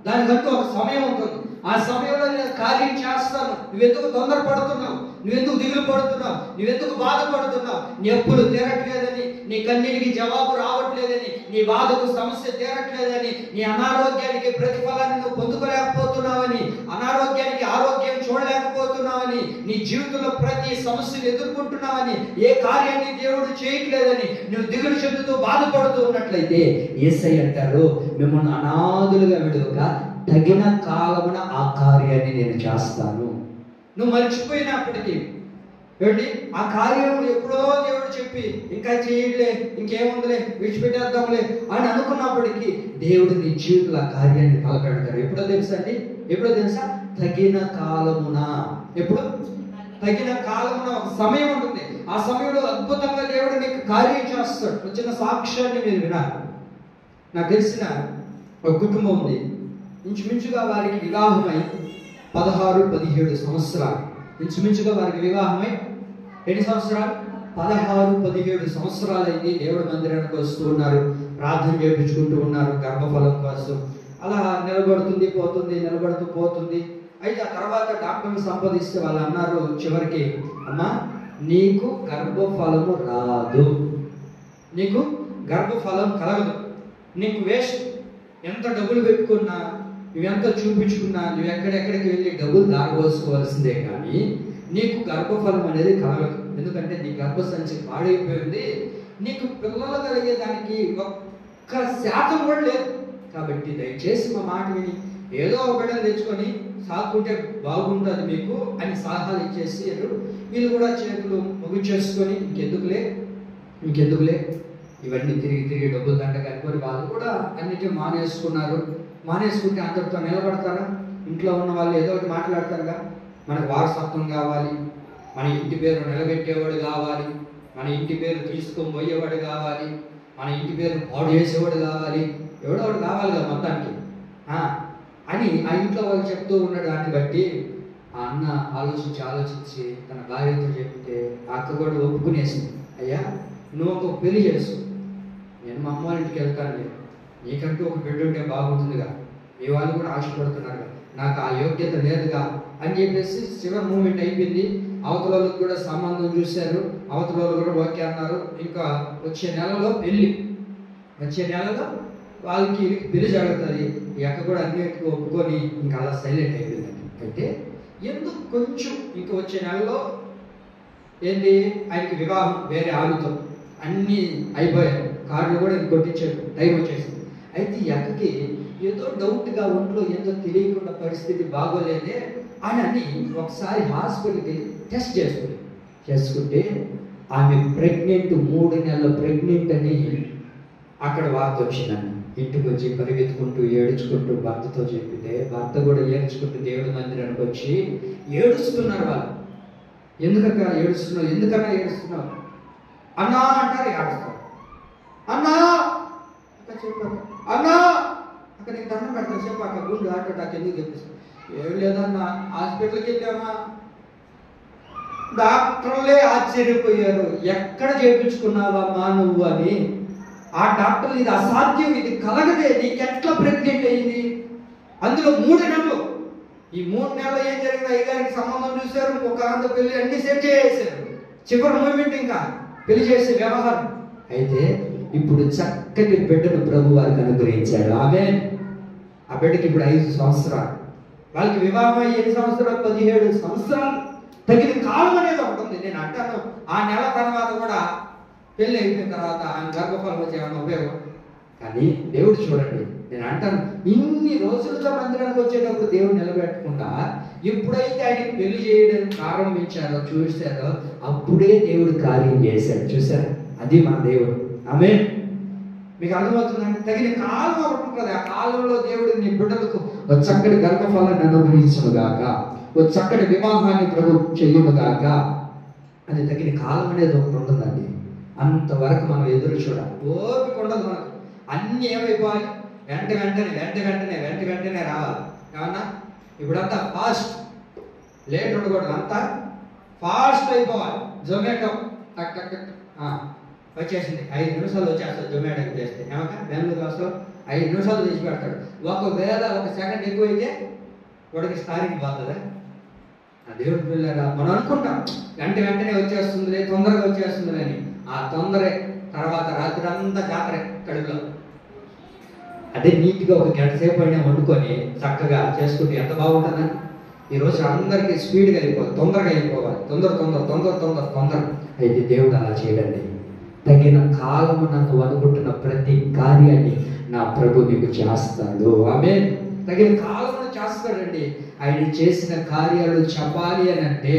దానికంటూ ఒక సమయం ఉంటుంది. ఆ సమయంలో నేను కార్యం చేస్తాను. నువ్వెందుకు తొందరపడుతున్నావు? నువ్వెందుకు దిగులు పడుతున్నావు? నువ్వెందుకు బాధపడుతున్నావు? నీ అప్పులు తీరట్లేదని, నీ కన్నీటికి జవాబు రావట్లేదని, నీ బాధకు సమస్య తీరట్లేదని, నీ అనారోగ్యానికి ప్రతిఫలాన్ని నువ్వు పొందుకోలేకపోతున్నావని, అనారోగ్యానికి ఆరోగ్యం చూడలేకపోతున్నావని, నీ జీవితంలో ప్రతి సమస్యను ఎదుర్కొంటున్నావని, ఏ కార్యాన్ని దేవుడు చేయట్లేదని నువ్వు దిగులు చెందుతూ బాధపడుతూ ఉన్నట్లయితే యేసయ్య అంటారు, మిమ్మల్ని అనాథులుగా విడువక తగిన కాలమున ఆ కార్యాన్ని నేను చేస్తాను. నువ్వు మర్చిపోయినప్పటికీ ఏంటి ఆ కార్యం ఎప్పుడో దేవుడు చెప్పి ఇంకా చేయట్లే, ఇంకేముందిలే, విడిచిపెట్టేద్దాంలే అని అనుకున్నప్పటికీ దేవుడు నీ జీవితంలో ఆ కార్యాన్ని తలపెడతాడు. ఎప్పుడో తెలుసా అండి? ఎప్పుడో తెలుసా? తగిన కాలమున. ఎప్పుడు? తగిన కాలమున. ఒక సమయం ఉంటుంది. ఆ సమయంలో అద్భుతంగా దేవుడు నీకు కార్యం చేస్తాడు. చిన్న సాక్ష్యాన్ని మీరు వినాలి. నాకు తెలిసిన ఒక కుటుంబం ఉంది. ఇంచుమించుగా వారికి వివాహమై 16-17 సంవత్సరాలు. ఇంచుమించుగా వారికి వివాహమై ఎన్ని సంవత్సరాలు? 16-17 సంవత్సరాలు అయింది. దేవుడి మందిరానికి వస్తూ ఉన్నారు, ప్రార్థన చేయించుకుంటూ ఉన్నారు గర్భఫలం కోసం. అలా నిలబడుతుంది పోతుంది, నిలబడుతూ పోతుంది. అయితే ఆ తర్వాత డాక్టర్ని సంపాదిస్తే వాళ్ళు అన్నారు చివరికి, అమ్మా నీకు గర్భఫలము రాదు, నీకు గర్భఫలం కలగదు, నీకు వేస్ట్. ఎంత డబ్బులు పెట్టుకున్నా, నువ్వెంత చూపించుకున్నా, నువ్వు ఎక్కడెక్కడికి వెళ్ళి డబ్బులు దారిపోసుకోవాల్సిందే కానీ నీకు గర్భఫలం అనేది కలగదు. ఎందుకంటే నీ గర్భసంచి పాడైపోయింది, నీకు పిల్లలు కలిగేదానికి 1% కూడా లేదు. కాబట్టి దయచేసి మా మాట విని ఏదో ఒకటి తెచ్చుకొని సాకుంటే బాగుంటుంది మీకు అని సలహాలు ఇచ్చేసి వీళ్ళు కూడా చేతులు ముగించేసుకొని ఇంకెందుకులే ఇవన్నీ తిరిగి డబ్బులు దండ కనుకొని వాళ్ళు కూడా అన్నిటి మానేసుకున్నారు. మానేసుకుంటే అందరితో నిలబడతారా? ఇంట్లో ఉన్న వాళ్ళు ఏదో ఒకటి మాట్లాడతారుగా, మనకు వారసత్వం కావాలి, మన ఇంటి పేరు నిలబెట్టేవాడు కావాలి, మన ఇంటి పేరు తీసుకొని పోయేవాడు కావాలి, మన ఇంటి పేరు పాడు చేసేవాడు కావాలి, ఎవడో ఒకటి కావాలి కదా మొత్తానికి అని ఆ ఇంట్లో వాళ్ళు చెప్తూ ఉన్న దాన్ని బట్టి ఆ అన్న ఆలోచించి తన భార్యతో చెప్తే ఆ అక్క కూడా ఒప్పుకునేసింది. అయ్యా, నువ్వు ఒక పెళ్లి చేసు, నేను మా అమ్మ ఇంటికి వెళ్తాను, నీకంటూ ఒక బిడ్డ ఉంటే బాగుంటుందిగా, మీ వాళ్ళు కూడా ఆశపడుతున్నారు, నాకు ఆ యోగ్యత లేదుగా అని చెప్పేసి చివరి మూమెంట్ అయిపోయింది. అవతల వాళ్ళకి కూడా సంబంధం చూశారు, అవతల వాళ్ళు కూడా ఓకే అన్నారు. ఇంకా వచ్చే నెలలో పెళ్ళి, వచ్చే నెలలో వాళ్ళకి పెళ్లి జరుగుతుంది. ఈ అక్క కూడా అన్నిటికీ ఒప్పుకొని ఇంకా అలా సైలెంట్ అయిపోయిందండి. అయితే ఎందుకు కొంచెం ఇంకా వచ్చే నెలలో ఏంటి ఆయనకి వివాహం వేరే ఆవిడతో అన్నీ అయిపోయాయి, కార్డులు కూడా కొట్టించారు, టైం వచ్చేసింది. అయితే ఈ అక్కకి ఏదో డౌట్గా ఒంట్లో ఏదో తెలియకుండా పరిస్థితి బాగోలేదే అని ఒకసారి హాస్పిటల్కి వెళ్ళి టెస్ట్ చేసుకుంటే ఆమె ప్రెగ్నెంట్, 3 నెలల ప్రెగ్నెంట్ అని అక్కడ వార్త వచ్చిందండి. ఇంటికి వచ్చి పరిగెత్తుకుంటూ ఏడుచుకుంటూ భర్తతో చెప్పితే భర్త కూడా ఏడ్చుకుంటూ దేవుడి మందిరానికి వచ్చి ఏడుస్తున్నారు. వాళ్ళు ఎందుకన్నా ఏడుస్తున్నావు అన్నా అంటారు, ఏడుస్తారు. అన్నా చెప్పాక అన్నా అక్కడ నీకు దండం పెడతాను చెప్పాక గుండు ఆటోటాక్ ఎందుకు చెప్పేసి ఏం లేదన్నా హాస్పిటల్కి వెళ్ళామా, డాక్టర్లే ఆశ్చర్యపోయారు, ఎక్కడ చేయించుకున్నావమ్మా నువ్వు అని. ఆ డాక్టర్లు ఇది అసాధ్యం, ఇది కలగదే, నీకు ఎట్లా ప్రెగ్నెంట్ అయింది, అందులో 3 నెలలు. ఈ 3 నెలలు ఏం జరిగింది, అయ్యగారికి సంబంధం చూశారు, ఒక అంత పెళ్లి అన్ని సెట్ చేసేసారు, చివరి మూమెంట్ ఇంకా పెళ్లి చేసే వ్యవహారం. అయితే ఇప్పుడు చక్కటి బిడ్డను ప్రభు వారికి అనుగ్రహించాడు. ఆమె ఆ బిడ్డకి ఇప్పుడు 5 సంవత్సరాలు, వాళ్ళకి వివాహం 7 సంవత్సరాలు, 17 సంవత్సరాలు. తగిన కాలం అనేది ఉంటుంది. నేను అంటాను ఆ నెల తర్వాత కూడా పెళ్ళి అయిపోయిన తర్వాత ఆయన గర్భఫలం వచ్చి ఏమైనా ఉపయోగం. కానీ దేవుడు చూడండి, నేను అంటాను ఇన్ని రోజులతో మందిరానికి వచ్చేటప్పుడు దేవుడు నిలబెట్టకుండా ఎప్పుడైతే ఆయనకి పెళ్లి చేయడం ప్రారంభించారో చూశారో అప్పుడే దేవుడు కార్యం చేశాడు. చూసారా, అది మన దేవుడు. ఆమేన్. మీకు అర్థమవుతుందండి, తగిన కాలం ఒకటి ఉంటుంది. ఆ కాలంలో దేవుడు నీ బిడ్డలకు ఒక చక్కటి గర్భఫలాన్ని అనుగ్రహించును గాక, ఒక చక్కటి వివాహాన్ని ప్రభు చెయ్యును గాక. అది తగిన కాలం అనేది ఒకటి ఉంటుందండి. అంతవరకు మనం ఎదురు చూడాలి, ఓపిక ఉండదు మనకు. అన్నీ ఏమైపోవాలి, వెంట వెంటనే రావాలి. ఏమన్నా ఇప్పుడంతా ఫాస్ట్, లేట్ ఉండకూడదు, అంతా ఫాస్ట్ అయిపోవాలి. జొమాటో టక్ టక్ టక్ వచ్చేసింది, 5 నిమిషాలు వచ్చేస్తుంది. జొమాటోకి చేస్తే ఏమన్నా బెంగళూరు అసలు 5 నిమిషాలు తీసి పెడతాడు. ఒకవేళ 1 సెకండ్ ఎక్కువైతే వాడికి స్టారింగ్ పోతుందా? దేవుడి పిల్లరా, మనం అనుకుంటాం వెంటనే వచ్చేస్తుందిలే, తొందరగా వచ్చేస్తుందిలే అని. ఆ తొందరే తర్వాత రాత్రి అంతా జాతర కడుపులో. అదే నీట్గా 1 గంట సేపు అయినా వండుకొని చక్కగా చేసుకుంటే ఎంత బాగుంటుందని. ఈరోజు అందరికీ స్పీడ్గా వెళ్ళిపోవాలి, తొందరగా వెళ్ళిపోవాలి, తొందర. అయితే దేవుడు అలా చేయడండి. తగిన కాలము నన్ను అనుకుంటున్న ప్రతి కార్యాన్ని నా ప్రభు నీకు చేస్తాడు. ఆమె తగిన కాలమును చేస్తాడండి. ఆయన చేసిన కార్యాలు చెప్పాలి అని అంటే,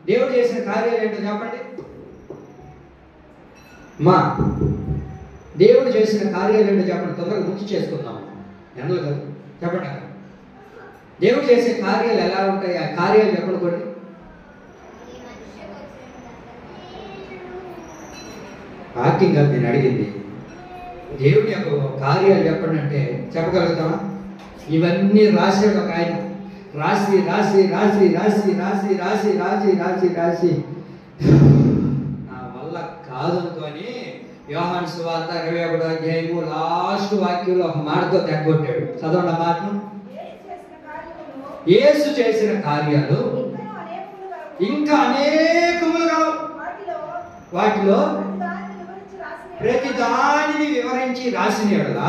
దేవుడు చేసిన కార్యాలు ఏంటో చెప్పండి మా. దేవుడు చేసిన కార్యాలు ఏంటో చెప్పండి, తొందరగా ముఖ్య చేసుకుందాం. ఎందుకు కాదు చెప్పండి. దేవుడు చేసే కార్యాలు ఎలా ఉంటాయి, ఆ కార్యాలు చెప్పండి కొన్ని. వాక్యంగా నేను అడిగింది, దేవుడి యొక్క కార్యాలు చెప్పండి అంటే చెప్పగలుగుతామా? ఇవన్నీ రాసాడు ఒక ఆయన, రాసి నా వల్ల కాదనుకొని యోహాను సువార్త 21వ అధ్యాయము లాస్ట్ వాక్యంలో ఒక మాటతో తెగొట్టాడు. చదవండి ఆ మాటను. యేసు చేసిన కార్యాలు ఇంకా అనేకములు గలవు. వాటిలో ప్రతి దానిని వివరించి రాసిన యెడల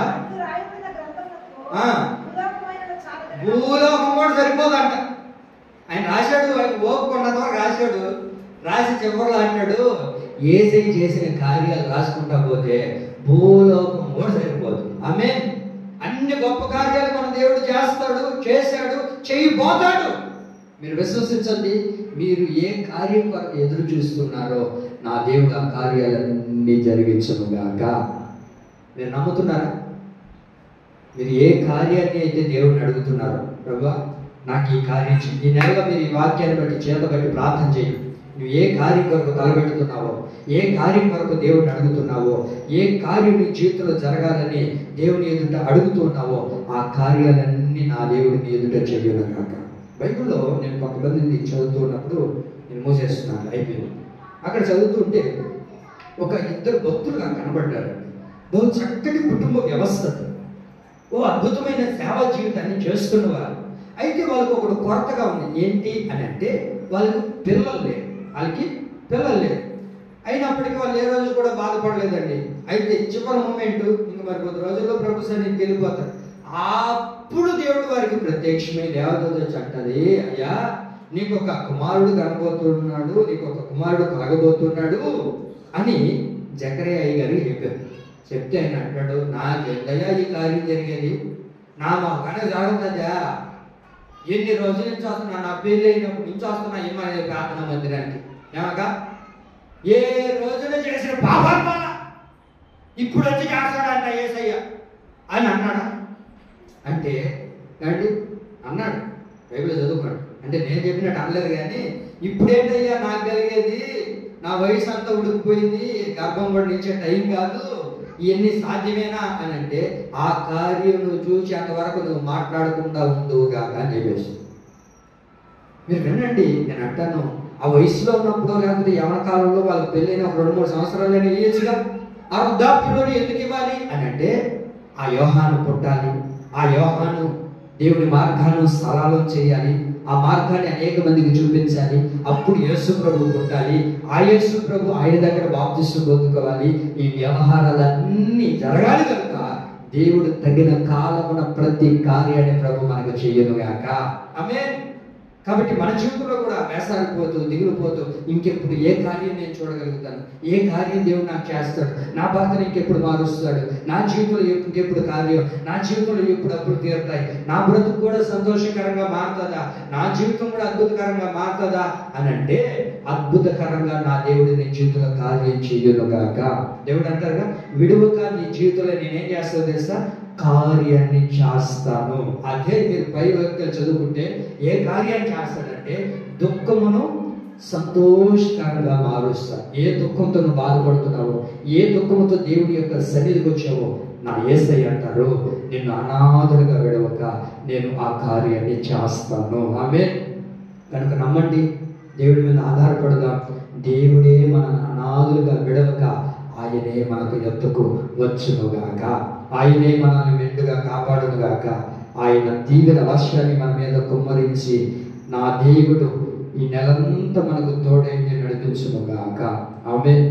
భూలోకం కూడా సరిపోదంట. ఆయన రాశాడు, ఆయన ఓపుకున్నంత వరకు రాశాడు. రాసి చివరిలో అంటాడు, యేసయ్య చేసిన కార్యాలు రాసుకుంటా పోతే భూలోకం కూడా సరిపోదు. ఆమేన్. అన్ని గొప్ప కార్యాలు మన దేవుడు చేస్తాడు, చేశాడు, చేయబోతాడు. మీరు విశ్వసించండి. మీరు ఏ కార్యం కొరకు ఎదురు చూస్తున్నారో నా దేవుడు ఆ కార్యాలన్నీ జరిగించునుగాక. మీరు నమ్ముతున్నారా? మీరు ఏ కార్యాన్ని అయితే దేవుడిని అడుగుతున్నారో, ప్రభువా నాకు ఈ కార్యం చెయ్యి. ఈ నెలలో మీరు ఈ వాక్యాన్ని బట్టి చేత బట్టి ప్రార్థన చేయి. నువ్వు ఏ కార్యం కొరకు తలపెడుతున్నావో, ఏ కార్యం కొరకు దేవుడిని అడుగుతున్నావో, ఏ కార్యం నీ జీవితంలో జరగాలని దేవుని ఎదుట అడుగుతున్నావో ఆ కార్యాలన్నీ నా దేవుడిని ఎదుట చెయ్యనుగాక. బైబిల్లో నేను కొంతమందిని చదువుతున్నప్పుడు నేను మూసేస్తున్నాను, అయిపోయింది. అక్కడ చదువుతుంటే ఒక ఇద్దరు భక్తులు నాకు కనబడ్డారు. బహు చక్కటి కుటుంబ వ్యవస్థ, ఓ అద్భుతమైన సేవా జీవితాన్ని చేస్తున్నవారు. అయితే వాళ్ళకు ఒకటి కొరతగా ఉంది. ఏంటి అని అంటే వాళ్ళకు పిల్లలు లేరు. వాళ్ళకి పిల్లలు లేరు. అయినప్పటికీ వాళ్ళు ఏ రోజు కూడా బాధపడలేదండి. అయితే చివరి మూమెంట్ ఇంక మరి కొద్ది రోజుల్లో ప్రభు సన్నిధికి వెళ్ళిపోతారు. అప్పుడు దేవుడు వారికి ప్రత్యక్షమై దేవదూత వచ్చి అంటది, అయ్యా నీకు ఒక కుమారుడు కనబోతున్నాడు, నీకు ఒక కుమారుడు కలగబోతున్నాడు అని జకరియా అయ్య గారికి చెప్పారు. చెప్తే ఆయన అంటాడు, నాకెందయ్యా ఈ కార్యం జరిగేది? నా మొక్కనే జరుగుతుందా? ఎన్ని రోజుల నుంచి వస్తున్నా, నా పెళ్ళి అయినప్పుడు నుంచి వస్తున్నా ఏమనే ప్రార్థనా మందిరానికి. ఏమగా ఏ రోజున చేసిన పాపాలు ఇప్పుడు వచ్చి చేస్తాడంట యేసయ్య అని అన్నాడా? అంటే అండి అన్నాడు. బైబిల్ చదువుకున్నాడు. అంటే నేను చెప్పినట్టు అనలేదు. కానీ ఇప్పుడేంటయ్యా నాకు కలిగేది? నా వయసు అంతా ఉడికిపోయింది, గర్భం కూడా నిచ్చే టైం కాదు, ఇవన్నీ సాధ్యమేనా అని అంటే ఆ కార్యం నువ్వు చూసి అంతవరకు నువ్వు మాట్లాడకుండా ఉండుగాక అని చెప్పేసి. మీరు వినండి, నేను అంటాను, ఆ వయసులో ఉన్నప్పుడు లేకపోతే యవన కాలంలో వాళ్ళకి పెళ్ళైన ఒక 2-3 సంవత్సరాలైనా ఇవ్వచ్చుగా. ఆ వృద్ధాప్యంలో ఎందుకు ఇవ్వాలి అని అంటే ఆ యోహాను పుట్టాలి, ఆ యోహాను దేవుని మార్గాన్ని సరళం చేయాలి, ఆ మార్గాన్ని అనేక మందికి చూపించాలి. అప్పుడు యేసు ప్రభు పుట్టాలి, ఆ యేసు ప్రభు ఆయన దగ్గర బాప్తిస్మం పొందుకోవాలి. ఈ వ్యవహారాలన్నీ జరగాలి కనుక దేవుడు తగిన కాలమున ప్రతి కార్యాన్ని ప్రభు మనకు చెయ్యనుగాక. ఆమేన్. కాబట్టి మన జీవితంలో కూడా వేసారిపోతూ దిగులుపోతూ ఇంకెప్పుడు ఏ కార్యం నేను చూడగలుగుతాను, ఏ కార్యం దేవుడు నాకు చేస్తాడు, నా భర్తను ఇంకెప్పుడు మారుస్తాడు, నా జీవితంలో ఇంకెప్పుడు కార్యం, నా జీవితంలో ఎప్పుడు అప్పుడు తీరుతాయి, నా బ్రతుకు కూడా సంతోషకరంగా మారుతుందా, నా జీవితం కూడా అద్భుతకరంగా మారుతుందా అని అంటే అద్భుతకరంగా నా దేవుడు నీ జీవితంలో కార్యం చెయ్యనుగాక. దేవుడు అంటారుగా, విడువక నీ జీవితంలో నేనేం చేస్తాను తెలుసా? కార్యాన్ని చేస్తాను. అదే మీరు పై వాక్యాలు చదువుకుంటే ఏ కార్యాన్ని చేస్తాడంటే దుఃఖమును సంతోషకరంగా మారుస్తా. ఏ దుఃఖంతో నువ్వు బాధపడుతున్నావో, ఏ దుఃఖంతో దేవుడి యొక్క సన్నిధికి వచ్చావో నా యేసయ్య అంటారు, నిన్ను అనాథులుగా విడవక నేను ఆ కార్యాన్ని చేస్తాను. ఆమేన్. కనుక నమ్మండి, దేవుడి మీద ఆధారపడదాం. దేవుడే మన అనాథులుగా విడవక ఆయనే మనకు ఎత్తుకు వచ్చునుగాక. ఆయనే మనల్ని మెండుగా కాపాడునుగాక. ఆయన దీవెన వర్షాన్ని మన మీద కుమ్మరించి నా దేవుడు ఈ నెలంతా మనకు తోడై నడిపించునుగాక. ఆమేన్.